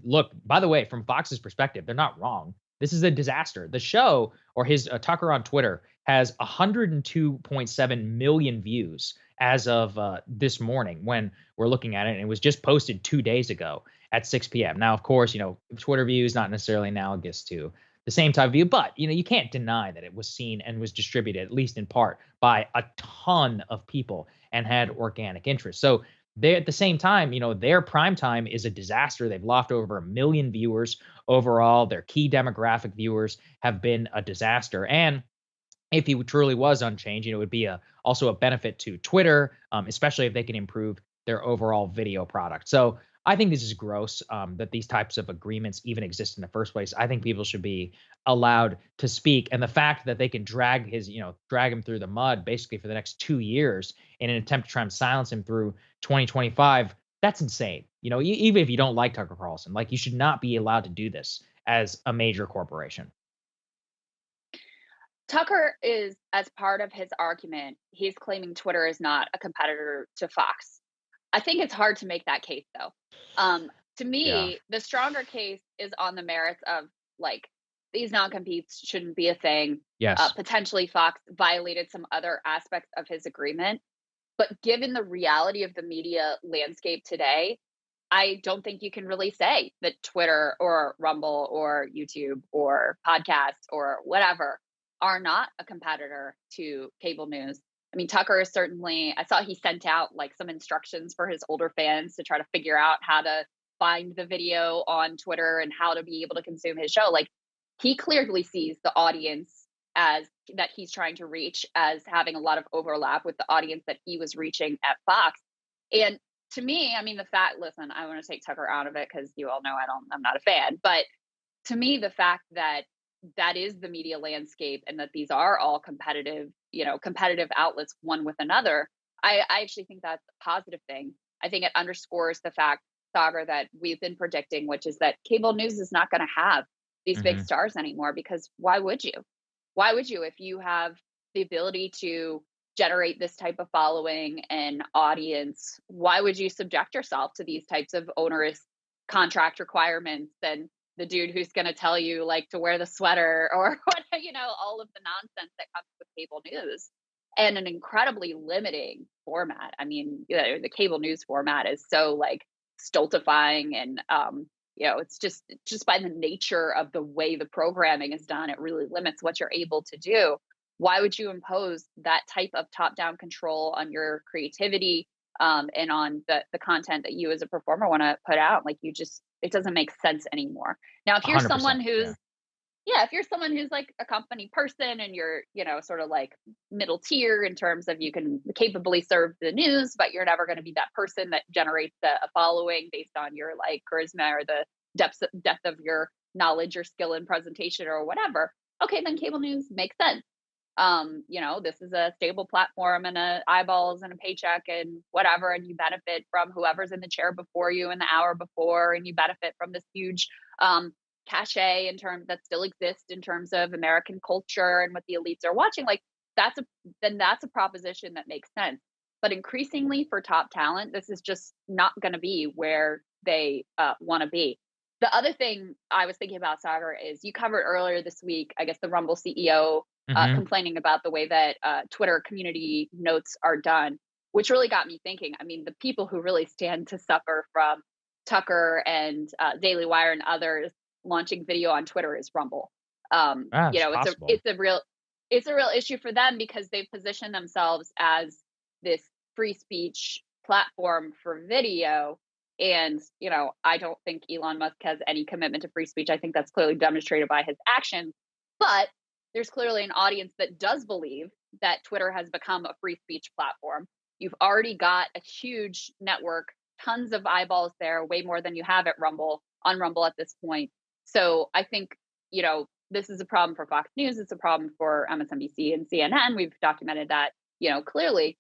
look, by the way, from Fox's perspective, they're not wrong. This is a disaster. The show, or his Tucker on Twitter, has 102.7 million views as of this morning when we're looking at it. And it was just posted 2 days ago at 6 p.m. Now, of course, Twitter views not necessarily analogous to the same type of view, but you can't deny that it was seen and was distributed, at least in part, by a ton of people and had organic interest. So they, at the same time, their prime time is a disaster. They've lost over 1 million viewers overall. Their key demographic viewers have been a disaster. And if he truly was unchanged, it would be also a benefit to Twitter, especially if they can improve their overall video product. So I think this is gross, that these types of agreements even exist in the first place. I think people should be allowed to speak. And the fact that they can drag him through the mud basically for the next 2 years in an attempt to try and silence him through 2025, that's insane. Even if you don't like Tucker Carlson, you should not be allowed to do this as a major corporation. Tucker is, as part of his argument, he's claiming Twitter is not a competitor to Fox. I think it's hard to make that case, though. To me, the stronger case is on the merits of, these non-competes shouldn't be a thing. Yes. Potentially Fox violated some other aspects of his agreement. But given the reality of the media landscape today, I don't think you can really say that Twitter or Rumble or YouTube or podcasts or whatever are not a competitor to cable news. I mean, Tucker is certainly, I saw he sent out some instructions for his older fans to try to figure out how to find the video on Twitter and how to be able to consume his show. He clearly sees the audience as that he's trying to reach as having a lot of overlap with the audience that he was reaching at Fox. And to me, the fact, listen, I want to take Tucker out of it because you all know I'm not a fan, but to me, the fact that is the media landscape and that these are all competitive outlets one with another, I actually think that's a positive thing. I think it underscores the fact, Sagar, that we've been predicting, which is that cable news is not going to have these big stars anymore, because why would you? Why would you, if you have the ability to generate this type of following and audience, why would you subject yourself to these types of onerous contract requirements and the dude who's going to tell you like to wear the sweater or what, all of the nonsense that comes with cable news, and an incredibly limiting format. I mean, the cable news format is so like stultifying, and it's just by the nature of the way the programming is done, it really limits what you're able to do. Why would you impose that type of top-down control on your creativity and on the content that you as a performer want to put out? Like, it doesn't make sense anymore. Now, if you're someone who's if you're someone who's like a company person and you're, sort of like middle tier in terms of you can capably serve the news, but you're never going to be that person that generates a following based on your like charisma or the depth of your knowledge or skill in presentation or whatever. Okay, then cable news makes sense. This is a stable platform and eyeballs and a paycheck and whatever, and you benefit from whoever's in the chair before you in the hour before, and you benefit from this huge cachet in terms that still exists in terms of American culture and what the elites are watching. Like that's a proposition that makes sense. But increasingly for top talent, this is just not going to be where they want to be. The other thing I was thinking about, Sagar, is you covered earlier this week, I guess, the Rumble CEO complaining about the way that Twitter community notes are done, which really got me thinking. I mean, the people who really stand to suffer from Tucker and Daily Wire and others launching video on Twitter is Rumble. It's a real issue for them because they've positioned themselves as this free speech platform for video. And, I don't think Elon Musk has any commitment to free speech. I think that's clearly demonstrated by his actions. But there's clearly an audience that does believe that Twitter has become a free speech platform. You've already got a huge network, tons of eyeballs there, way more than you have on Rumble at this point. So I think, this is a problem for Fox News. It's a problem for MSNBC and CNN. We've documented that, clearly.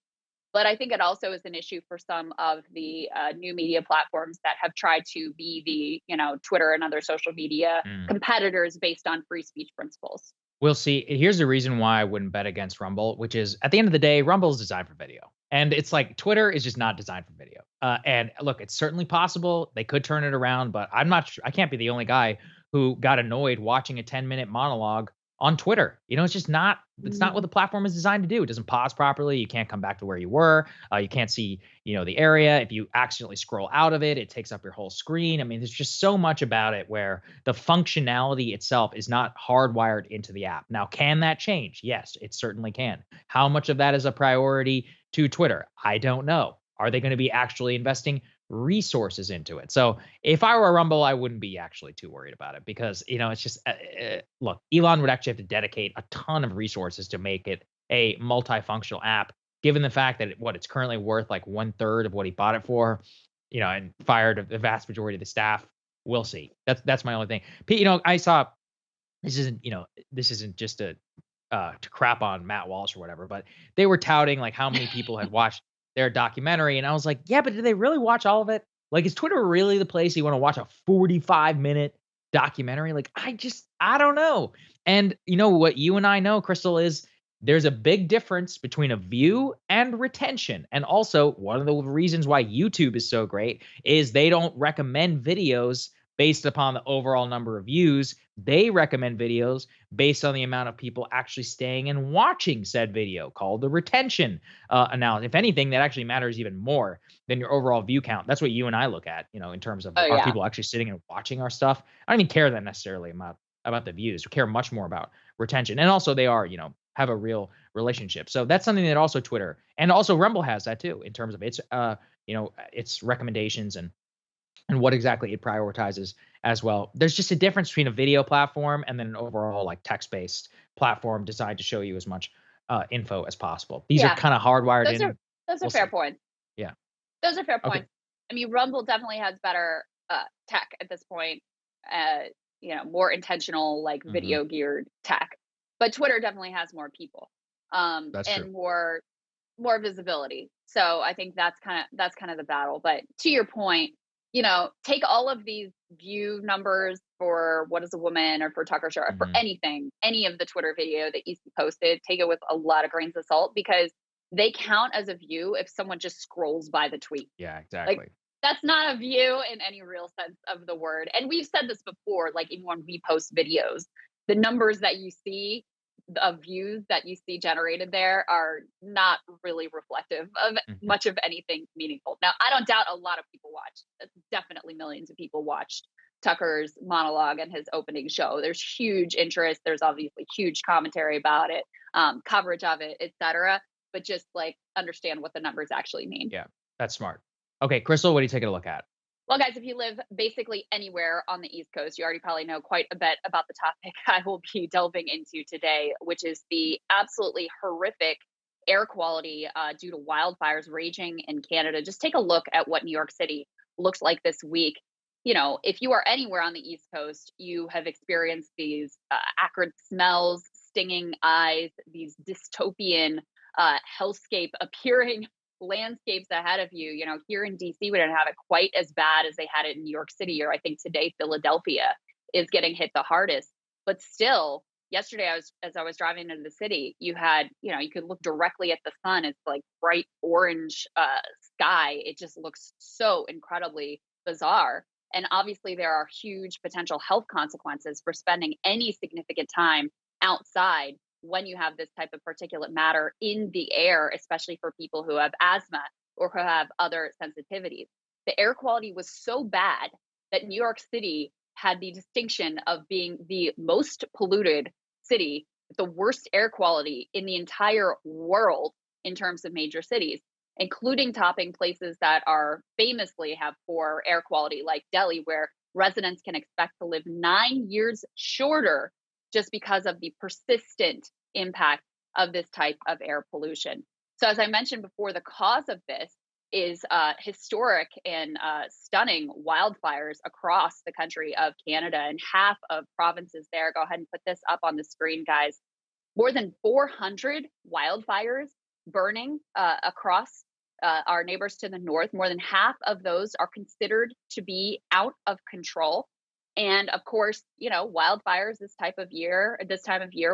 But I think it also is an issue for some of the new media platforms that have tried to be the, Twitter and other social media competitors based on free speech principles. We'll see. Here's the reason why I wouldn't bet against Rumble, which is at the end of the day, Rumble is designed for video. And it's like Twitter is just not designed for video. And look, it's certainly possible they could turn it around, but I'm not sure. I can't be the only guy who got annoyed watching a 10-minute monologue on Twitter. It's just not, it's not what the platform is designed to do. It doesn't pause properly. You can't come back to where you were. You can't see, the area. If you accidentally scroll out of it, it takes up your whole screen. I mean, there's just so much about it where the functionality itself is not hardwired into the app. Now, can that change? Yes, it certainly can. How much of that is a priority to Twitter? I don't know. Are they going to be actually investing resources into it? So if I were a Rumble, I wouldn't be actually too worried about it because, it's just, look, Elon would actually have to dedicate a ton of resources to make it a multifunctional app, given the fact that it's currently worth like 1/3 of what he bought it for, and fired the vast majority of the staff. We'll see. That's my only thing. I saw, this isn't just to crap on Matt Walsh or whatever, but they were touting like how many people had watched their documentary. And I was like, yeah, but did they really watch all of it? Like, is Twitter really the place you want to watch a 45-minute documentary? Like, I don't know. And what you and I know, Crystal, is there's a big difference between a view and retention. And also one of the reasons why YouTube is so great is they don't recommend videos based upon the overall number of views. They recommend videos based on the amount of people actually staying and watching said video, called the retention analysis. If anything, that actually matters even more than your overall view count. That's what you and I look at, in terms of are people actually sitting and watching our stuff? I don't even care that necessarily about the views. We care much more about retention. And also they are, have a real relationship. So that's something that also Twitter and also Rumble has that too, in terms of its, its recommendations and what exactly it prioritizes as well. There's just a difference between a video platform and then an overall like text-based platform designed to show you as much info as possible. These are kind of hardwired in. Those are fair points. Yeah. Those are fair points. I mean, Rumble definitely has better tech at this point, more intentional, like video geared tech, but Twitter definitely has more people and true. more visibility. So I think that's kind of the battle. But to your point, take all of these view numbers for What Is a Woman or for Tucker Show or for anything, any of the Twitter video that you posted, take it with a lot of grains of salt because they count as a view if someone just scrolls by the tweet. Yeah, exactly. Like That's not a view in any real sense of the word. And we've said this before, like even when we post videos, the numbers that you see of views that you see generated there are not really reflective of much of anything meaningful. Now, I don't doubt a lot of people watched. Definitely millions of people watched Tucker's monologue and his opening show. There's huge interest. There's obviously huge commentary about it, coverage of it, etc. But just like understand what the numbers actually mean. Yeah, that's smart. Okay, Crystal, what are you taking a look at? Well, guys, if you live basically anywhere on the East Coast, you already probably know quite a bit about the topic I will be delving into today, which is the absolutely horrific air quality due to wildfires raging in Canada. Just take a look at what New York City looks like this week. You know, if you are anywhere on the East Coast, you have experienced these acrid smells, stinging eyes, these dystopian hellscape appearing landscapes ahead of you. You know, here in DC, we didn't have it quite as bad as they had it in New York City, or I think today Philadelphia is getting hit the hardest. But still, yesterday as I was driving into the city, you had, you know, you could look directly at the sun. It's like bright orange sky. It just looks so incredibly bizarre. And obviously there are huge potential health consequences for spending any significant time outside when you have this type of particulate matter in the air, especially for people who have asthma or who have other sensitivities. The air quality was so bad that New York City had the distinction of being the most polluted city with the worst air quality in the entire world in terms of major cities, including topping places that are famously have poor air quality like Delhi, where residents can expect to live 9 years shorter just because of the persistent impact of this type of air pollution. So as I mentioned before, the cause of this is historic and stunning wildfires across the country of Canada, and half of provinces there. Go ahead and put this up on the screen, guys. More than 400 wildfires burning across our neighbors to the north. More than half of those are considered to be out of control. And of course, you know, wildfires this time of year,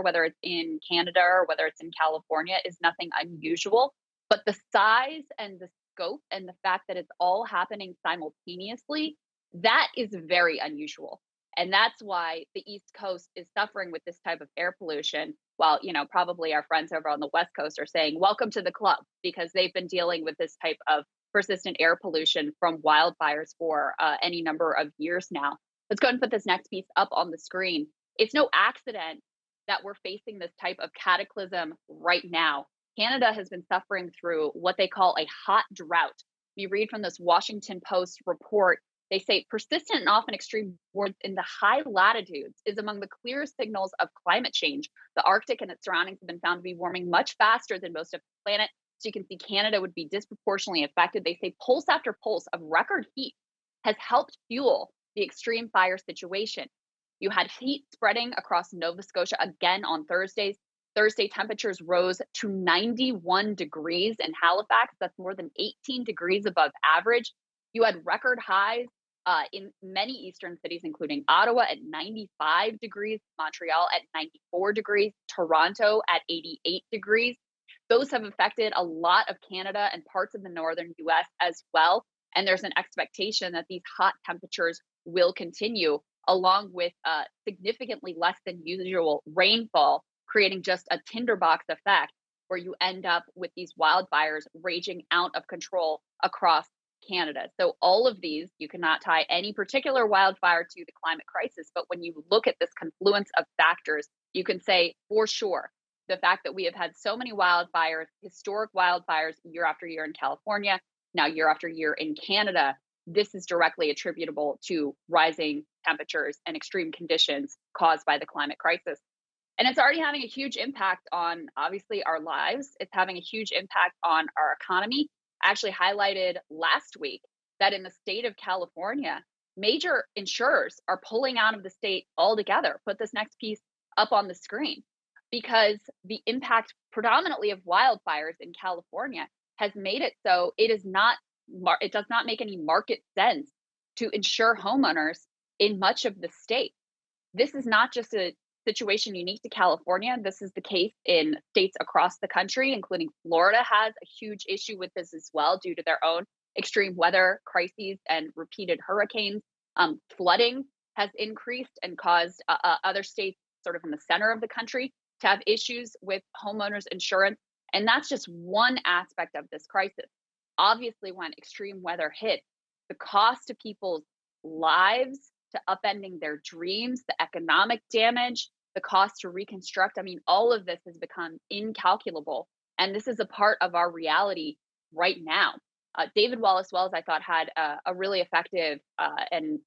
whether it's in Canada or whether it's in California, is nothing unusual. But the size and the scope and the fact that it's all happening simultaneously, that is very unusual. And that's why the East Coast is suffering with this type of air pollution, while, you know, probably our friends over on the West Coast are saying, welcome to the club, because they've been dealing with this type of persistent air pollution from wildfires for any number of years now. Let's go ahead and put this next piece up on the screen. It's no accident that we're facing this type of cataclysm right now. Canada has been suffering through what they call a hot drought. You read from this Washington Post report, they say persistent and often extreme warmth in the high latitudes is among the clearest signals of climate change. The Arctic and its surroundings have been found to be warming much faster than most of the planet. So you can see Canada would be disproportionately affected. They say pulse after pulse of record heat has helped fuel the extreme fire situation. You had heat spreading across Nova Scotia again on Thursday. Thursday, temperatures rose to 91 degrees in Halifax. That's more than 18 degrees above average. You had record highs in many eastern cities, including Ottawa at 95 degrees, Montreal at 94 degrees, Toronto at 88 degrees. Those have affected a lot of Canada and parts of the northern US as well. And there's an expectation that these hot temperatures will continue, along with significantly less than usual rainfall, creating just a tinderbox effect where you end up with these wildfires raging out of control across Canada. So all of these, you cannot tie any particular wildfire to the climate crisis, but when you look at this confluence of factors, you can say for sure the fact that we have had so many wildfires, historic wildfires year after year in California, now year after year in Canada, this is directly attributable to rising temperatures and extreme conditions caused by the climate crisis. And it's already having a huge impact on, obviously, our lives. It's having a huge impact on our economy. I actually highlighted last week that in the state of California, major insurers are pulling out of the state altogether. Put this next piece up on the screen, because the impact predominantly of wildfires in California has made it so it does not make any market sense to insure homeowners in much of the state. This is not just a situation unique to California. This is the case in states across the country, including Florida has a huge issue with this as well due to their own extreme weather crises and repeated hurricanes. Flooding has increased and caused other states sort of in the center of the country to have issues with homeowners insurance. And that's just one aspect of this crisis. Obviously, when extreme weather hits, the cost to people's lives, to upending their dreams, the economic damage, the cost to reconstruct, I mean, all of this has become incalculable. And this is a part of our reality right now. David Wallace Wells, I thought, had a really effective and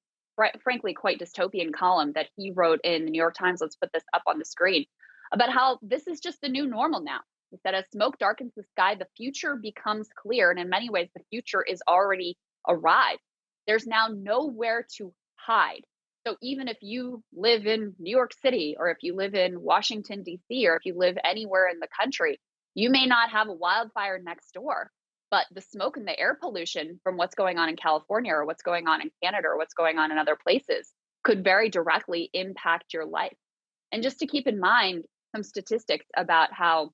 frankly quite dystopian column that he wrote in the New York Times. Let's put this up on the screen, about how this is just the new normal now. He said, as smoke darkens the sky, the future becomes clear. And in many ways, the future is already arrived. There's now nowhere to hide. So even if you live in New York City, or if you live in Washington, D.C., or if you live anywhere in the country, you may not have a wildfire next door, but the smoke and the air pollution from what's going on in California, or what's going on in Canada, or what's going on in other places could very directly impact your life. And just to keep in mind some statistics about how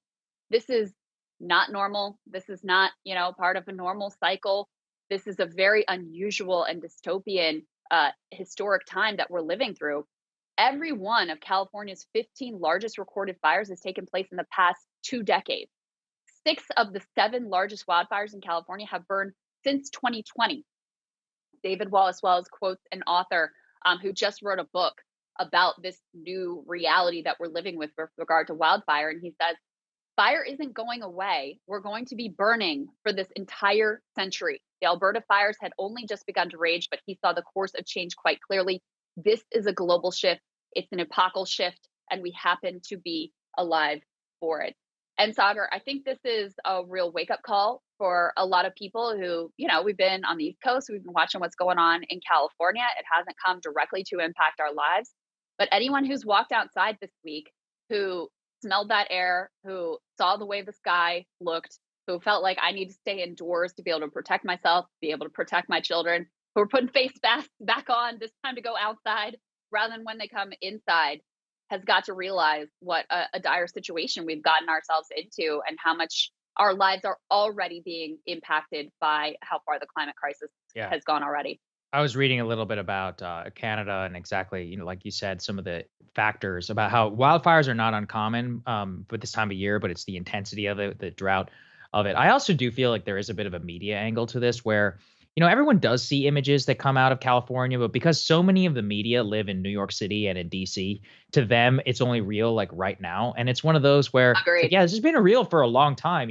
this is not normal. This is not, part of a normal cycle. This is a very unusual and dystopian historic time that we're living through. Every one of California's 15 largest recorded fires has taken place in the past 2 decades. 6 of the 7 largest wildfires in California have burned since 2020. David Wallace Wells quotes an author who just wrote a book about this new reality that we're living with regard to wildfire. And he says, fire isn't going away. We're going to be burning for this entire century. The Alberta fires had only just begun to rage, but he saw the course of change quite clearly. This is a global shift. It's an epochal shift, and we happen to be alive for it. And Sagar, I think this is a real wake-up call for a lot of people who, we've been on the East Coast, we've been watching what's going on in California. It hasn't come directly to impact our lives. But anyone who's walked outside this week, who smelled that air, who saw the way the sky looked, who felt like I need to stay indoors to be able to protect myself, be able to protect my children, who are putting face masks back on this time to go outside rather than when they come inside, has got to realize what a dire situation we've gotten ourselves into, and how much our lives are already being impacted by how far the climate crisis has gone already. I was reading a little bit about Canada and exactly, like you said, some of the factors about how wildfires are not uncommon for this time of year, but it's the intensity of it, the drought of it. I also do feel like there is a bit of a media angle to this where, everyone does see images that come out of California, but because so many of the media live in New York City and in DC, to them, it's only real like right now. And it's one of those where, this has been real for a long time.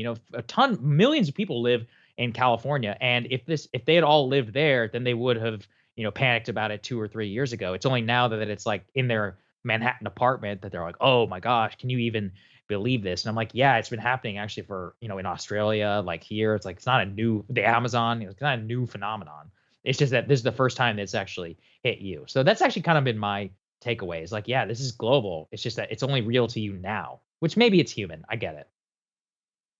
Millions of people live in California. And if they had all lived there, then they would have, panicked about it 2 or 3 years ago. It's only now that it's like in their Manhattan apartment that they're like, oh my gosh, can you even believe this? And I'm like, yeah, it's been happening actually for, in Australia, like here, it's like, it's not the Amazon, it's not a new phenomenon. It's just that this is the first time that's actually hit you. So that's actually kind of been my takeaway, is like, yeah, this is global. It's just that it's only real to you now, which maybe it's human. I get it.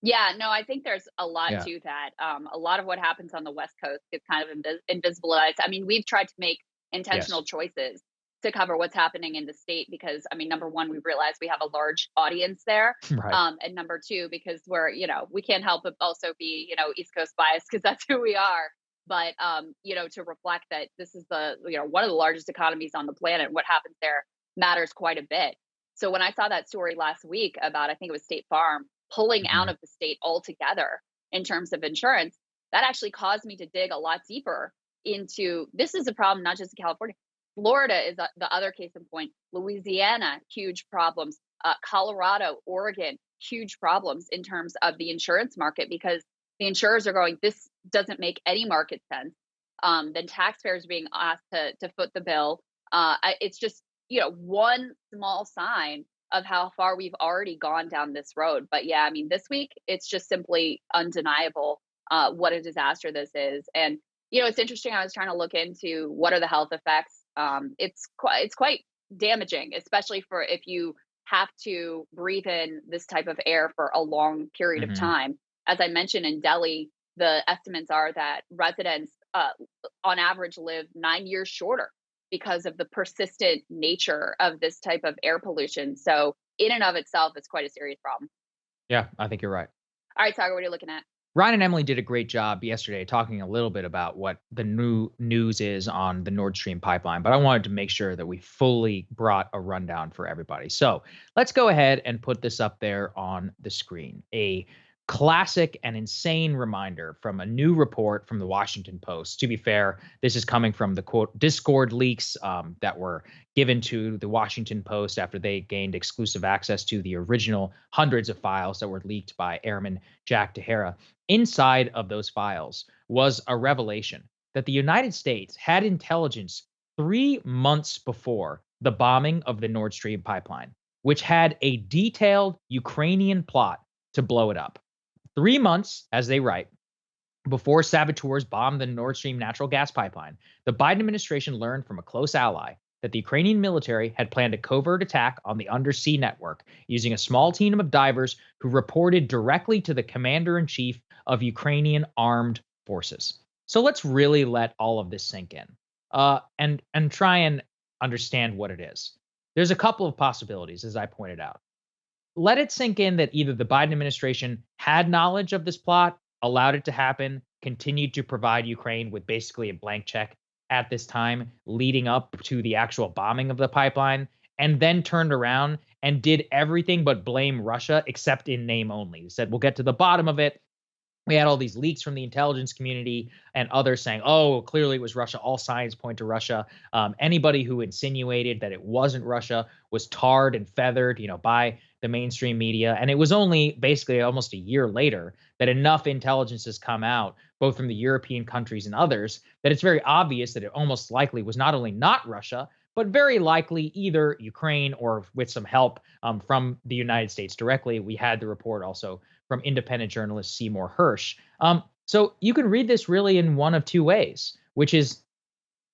Yeah, no, I think there's a lot to that. A lot of what happens on the West Coast gets kind of invisibilized. I mean, we've tried to make intentional choices to cover what's happening in the state because, number one, we realize we have a large audience there. Right. And number two, because we're, we can't help but also be, East Coast biased because that's who we are. But, to reflect that this is the, one of the largest economies on the planet, what happens there matters quite a bit. So when I saw that story last week about, I think it was State Farm, pulling out of the state altogether in terms of insurance, that actually caused me to dig a lot deeper into, this is a problem not just in California. Florida is the other case in point. Louisiana, huge problems. Colorado, Oregon, huge problems in terms of the insurance market because the insurers are going, this doesn't make any market sense. Then taxpayers being asked to foot the bill. It's just, one small sign of how far we've already gone down this road. But yeah, this week, it's just simply undeniable what a disaster this is. And, it's interesting. I was trying to look into what are the health effects. It's quite damaging, especially for if you have to breathe in this type of air for a long period of time. As I mentioned, in Delhi, the estimates are that residents on average live 9 years shorter because of the persistent nature of this type of air pollution. So in and of itself, it's quite a serious problem. Yeah, I think you're right. All right, Sagar, what are you looking at? Ryan and Emily did a great job yesterday talking a little bit about what the new news is on the Nordstream pipeline, but I wanted to make sure that we fully brought a rundown for everybody. So let's go ahead and put this up there on the screen. A classic and insane reminder from a new report from the Washington Post. To be fair, this is coming from the quote Discord leaks that were given to the Washington Post after they gained exclusive access to the original hundreds of files that were leaked by Airman Jack Tejera. Inside of those files was a revelation that the United States had intelligence 3 months before the bombing of the Nord Stream pipeline, which had a detailed Ukrainian plot to blow it up. 3 months, as they write, before saboteurs bombed the Nord Stream natural gas pipeline, the Biden administration learned from a close ally that the Ukrainian military had planned a covert attack on the undersea network using a small team of divers who reported directly to the commander-in-chief of Ukrainian armed forces. So let's really let all of this sink in and try and understand what it is. There's a couple of possibilities, as I pointed out. Let it sink in that either the Biden administration had knowledge of this plot, allowed it to happen, continued to provide Ukraine with basically a blank check at this time leading up to the actual bombing of the pipeline, and then turned around and did everything but blame Russia except in name only. He said, we'll get to the bottom of it. We had all these leaks from the intelligence community and others saying, oh, clearly it was Russia. All signs point to Russia. Anybody who insinuated that it wasn't Russia was tarred and feathered, by the mainstream media. And it was only basically almost a year later that enough intelligence has come out, both from the European countries and others, that it's very obvious that it almost likely was not only not Russia, but very likely either Ukraine or with some help from the United States directly. We had the report also from independent journalist Seymour Hersh. So you can read this really in one of two ways, which is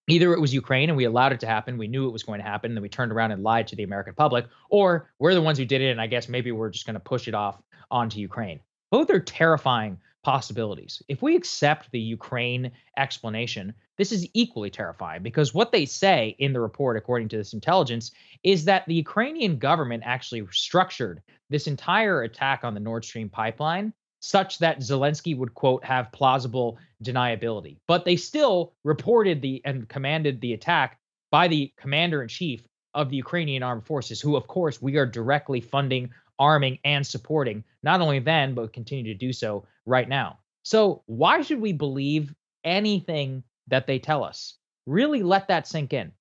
either it was Ukraine and we allowed it to happen, we knew it was going to happen, and then we turned around and lied to the American public, or we're the ones who did it, and I guess maybe we're just going to push it off onto Ukraine. Both are terrifying possibilities. If we accept the Ukraine explanation, this is equally terrifying because what they say in the report, according to this intelligence, is that the Ukrainian government actually structured this entire attack on the Nord Stream pipeline such that Zelensky would, quote, have plausible deniability. But they still reported and commanded the attack by the commander-in-chief of the Ukrainian armed forces, who, of course, we are directly funding, arming, and supporting, not only then, but continue to do so right now. So why should we believe anything that they tell us? Really let that sink in.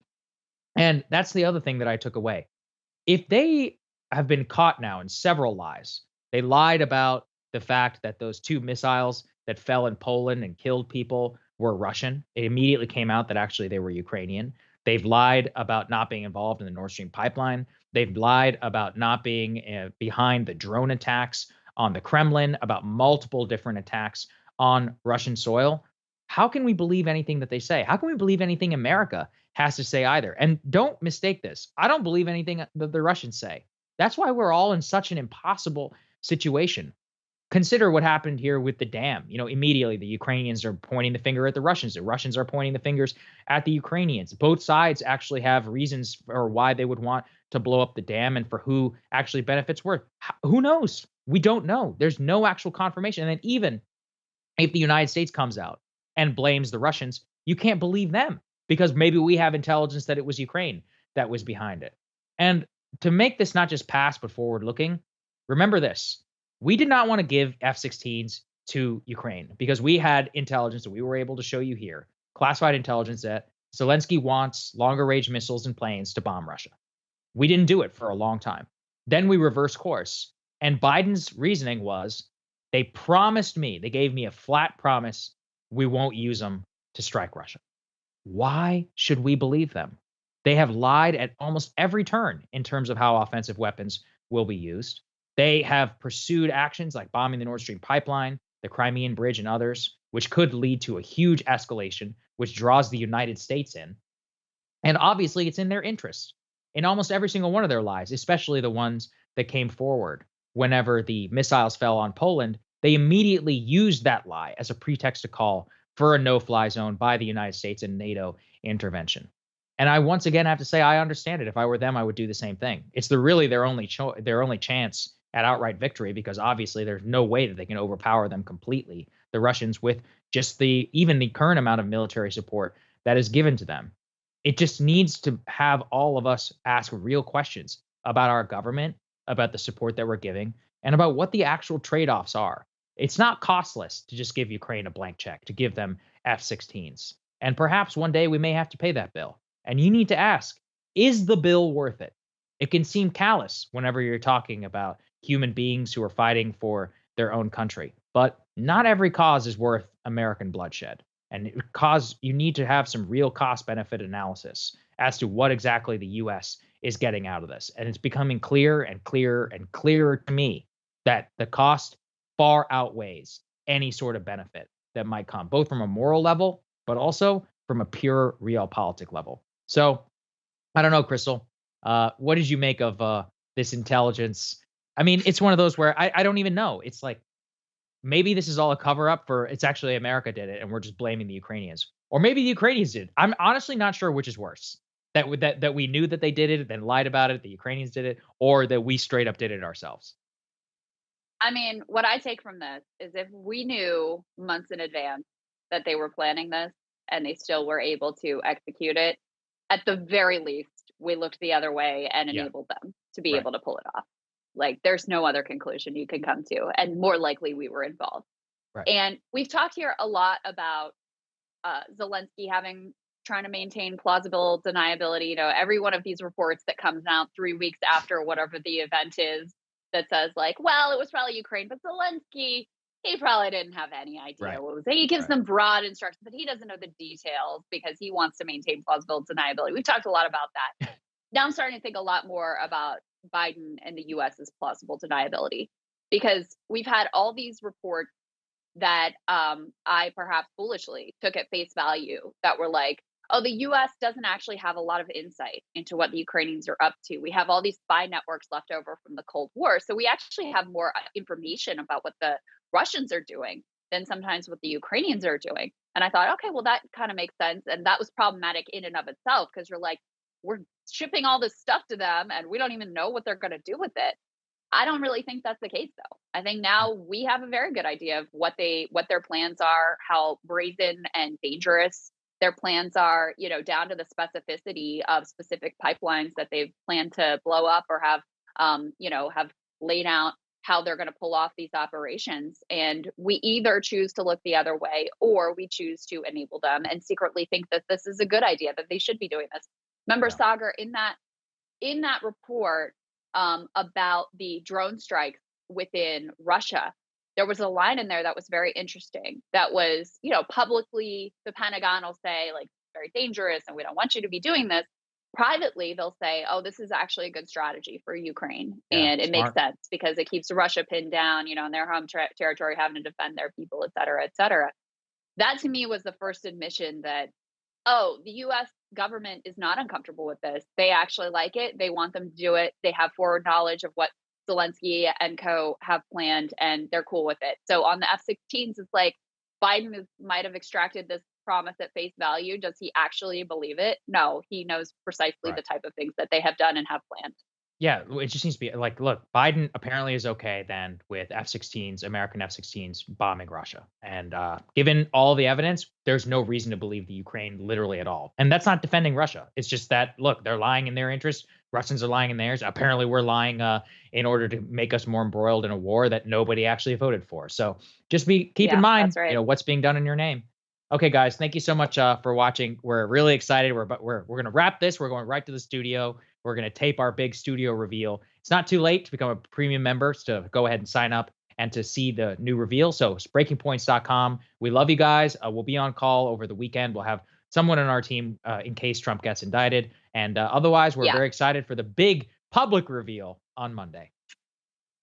And that's the other thing that I took away. If they have been caught now in several lies, they lied about the fact that those 2 missiles that fell in Poland and killed people were Russian. It immediately came out that actually they were Ukrainian. They've lied about not being involved in the Nord Stream pipeline. They've lied about not being behind the drone attacks on the Kremlin, about multiple different attacks on Russian soil. How can we believe anything that they say? How can we believe anything America has to say either? And don't mistake this. I don't believe anything that the Russians say. That's why we're all in such an impossible situation. Consider what happened here with the dam. Immediately the Ukrainians are pointing the finger at the Russians. The Russians are pointing the fingers at the Ukrainians. Both sides actually have reasons for why they would want to blow up the dam and for who actually benefits what. Who knows? We don't know. There's no actual confirmation. And then even if the United States comes out and blames the Russians, you can't believe them because maybe we have intelligence that it was Ukraine that was behind it. And to make this not just past but forward looking, remember this. We did not want to give F-16s to Ukraine because we had intelligence that we were able to show you here, classified intelligence that Zelensky wants longer range missiles and planes to bomb Russia. We didn't do it for a long time. Then we reversed course. And Biden's reasoning was they promised me, they gave me a flat promise, we won't use them to strike Russia. Why should we believe them? They have lied at almost every turn in terms of how offensive weapons will be used. They have pursued actions like bombing the Nord Stream pipeline, the Crimean Bridge, and others, which could lead to a huge escalation, which draws the United States in. And obviously, it's in their interest in almost every single one of their lies, especially the ones that came forward. Whenever the missiles fell on Poland, they immediately used that lie as a pretext to call for a no-fly zone by the United States and NATO intervention. And I once again have to say I understand it. If I were them, I would do the same thing. It's really their only chance at outright victory, because obviously there's no way that they can overpower them completely, the Russians, with just even the current amount of military support that is given to them. It just needs to have all of us ask real questions about our government, about the support that we're giving, and about what the actual trade-offs are. It's not costless to just give Ukraine a blank check, to give them F-16s. And perhaps one day we may have to pay that bill. And you need to ask, is the bill worth it? It can seem callous whenever you're talking about human beings who are fighting for their own country, but not every cause is worth American bloodshed. And you need to have some real cost benefit analysis as to what exactly the U.S. is getting out of this. And it's becoming clearer and clearer and clearer to me that the cost far outweighs any sort of benefit that might come, both from a moral level, but also from a pure realpolitik level. So I don't know, Crystal, what did you make of this intelligence? I mean, it's one of those where I don't even know. It's like, maybe this is all a cover up for, it's actually America did it and we're just blaming the Ukrainians. Or maybe the Ukrainians did. I'm honestly not sure which is worse. That we knew that they did it, then lied about it, the Ukrainians did it, or that we straight up did it ourselves. I mean, what I take from this is if we knew months in advance that they were planning this and they still were able to execute it, at the very least, we looked the other way and enabled them to be able to pull it off. Like, there's no other conclusion you can come to, and more likely we were involved. Right. And we've talked here a lot about Zelensky trying to maintain plausible deniability. You know, every one of these reports that comes out 3 weeks after whatever the event is that says like, well, it was probably Ukraine, but Zelensky, he probably didn't have any idea what was. He gives them broad instructions, but he doesn't know the details because he wants to maintain plausible deniability. We've talked a lot about that. Now I'm starting to think a lot more about Biden and the US's plausible deniability, because we've had all these reports that I perhaps foolishly took at face value that were like, oh, the US doesn't actually have a lot of insight into what the Ukrainians are up to. We have all these spy networks left over from the Cold War. So we actually have more information about what the Russians are doing than sometimes what the Ukrainians are doing. And I thought, okay, well, that kind of makes sense. And that was problematic in and of itself, because you're like, we're shipping all this stuff to them and we don't even know what they're going to do with it. I don't really think that's the case, though. I think now we have a very good idea of what their plans are, how brazen and dangerous their plans are, you know, down to the specificity of specific pipelines that they've planned to blow up or have laid out how they're going to pull off these operations. And we either choose to look the other way or we choose to enable them and secretly think that this is a good idea, that they should be doing this. Remember, Sagar, in that report about the drone strikes within Russia, there was a line in there that was very interesting. That was, you know, publicly, the Pentagon will say, like, it's very dangerous and we don't want you to be doing this. Privately, they'll say, oh, this is actually a good strategy for Ukraine. And it makes sense because it keeps Russia pinned down, you know, in their home territory, having to defend their people, et cetera, et cetera. That to me was the first admission that, oh, the US government is not uncomfortable with this. They actually like it. They want them to do it. They have forward knowledge of what Zelensky and co have planned, and they're cool with it. So on the F-16s, it's like Biden might have extracted this promise at face value. Does he actually believe it? No, he knows precisely the type of things that they have done and have planned. Yeah, it just needs to be like, look, Biden apparently is okay then with F-16s, American F-16s bombing Russia. And given all the evidence, there's no reason to believe the Ukraine literally at all. And that's not defending Russia. It's just that, look, they're lying in their interest. Russians are lying in theirs. Apparently we're lying in order to make us more embroiled in a war that nobody actually voted for. So just keep in mind, you know, what's being done in your name. Okay, guys, thank you so much for watching. We're really excited. We're going to wrap this. We're going right to the studio. We're going to tape our big studio reveal. It's not too late to become a premium member, so go ahead and sign up and to see the new reveal. So it's breakingpoints.com. We love you guys. We'll be on call over the weekend. We'll have someone on our team in case Trump gets indicted. And otherwise, we're very excited for the big public reveal on Monday.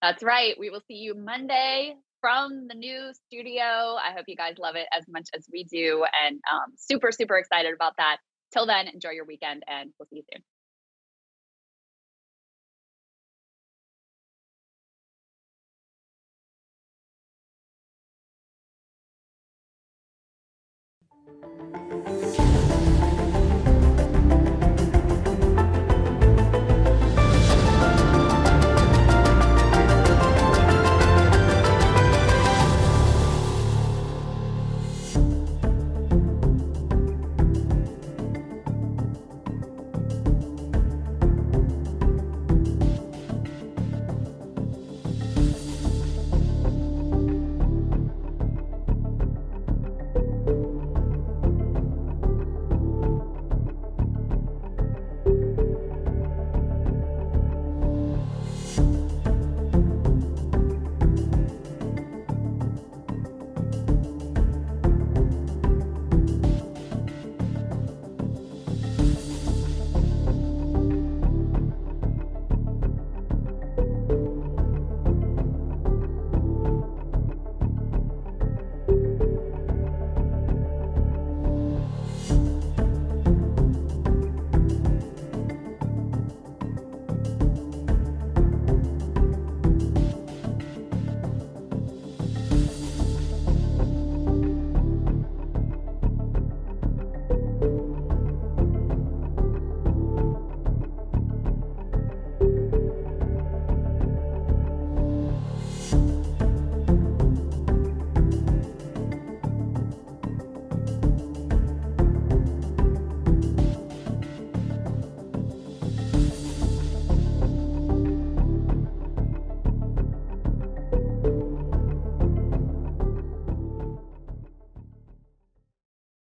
That's right. We will see you Monday from the new studio. I hope you guys love it as much as we do, and super, super excited about that. Till then, enjoy your weekend, and we'll see you soon.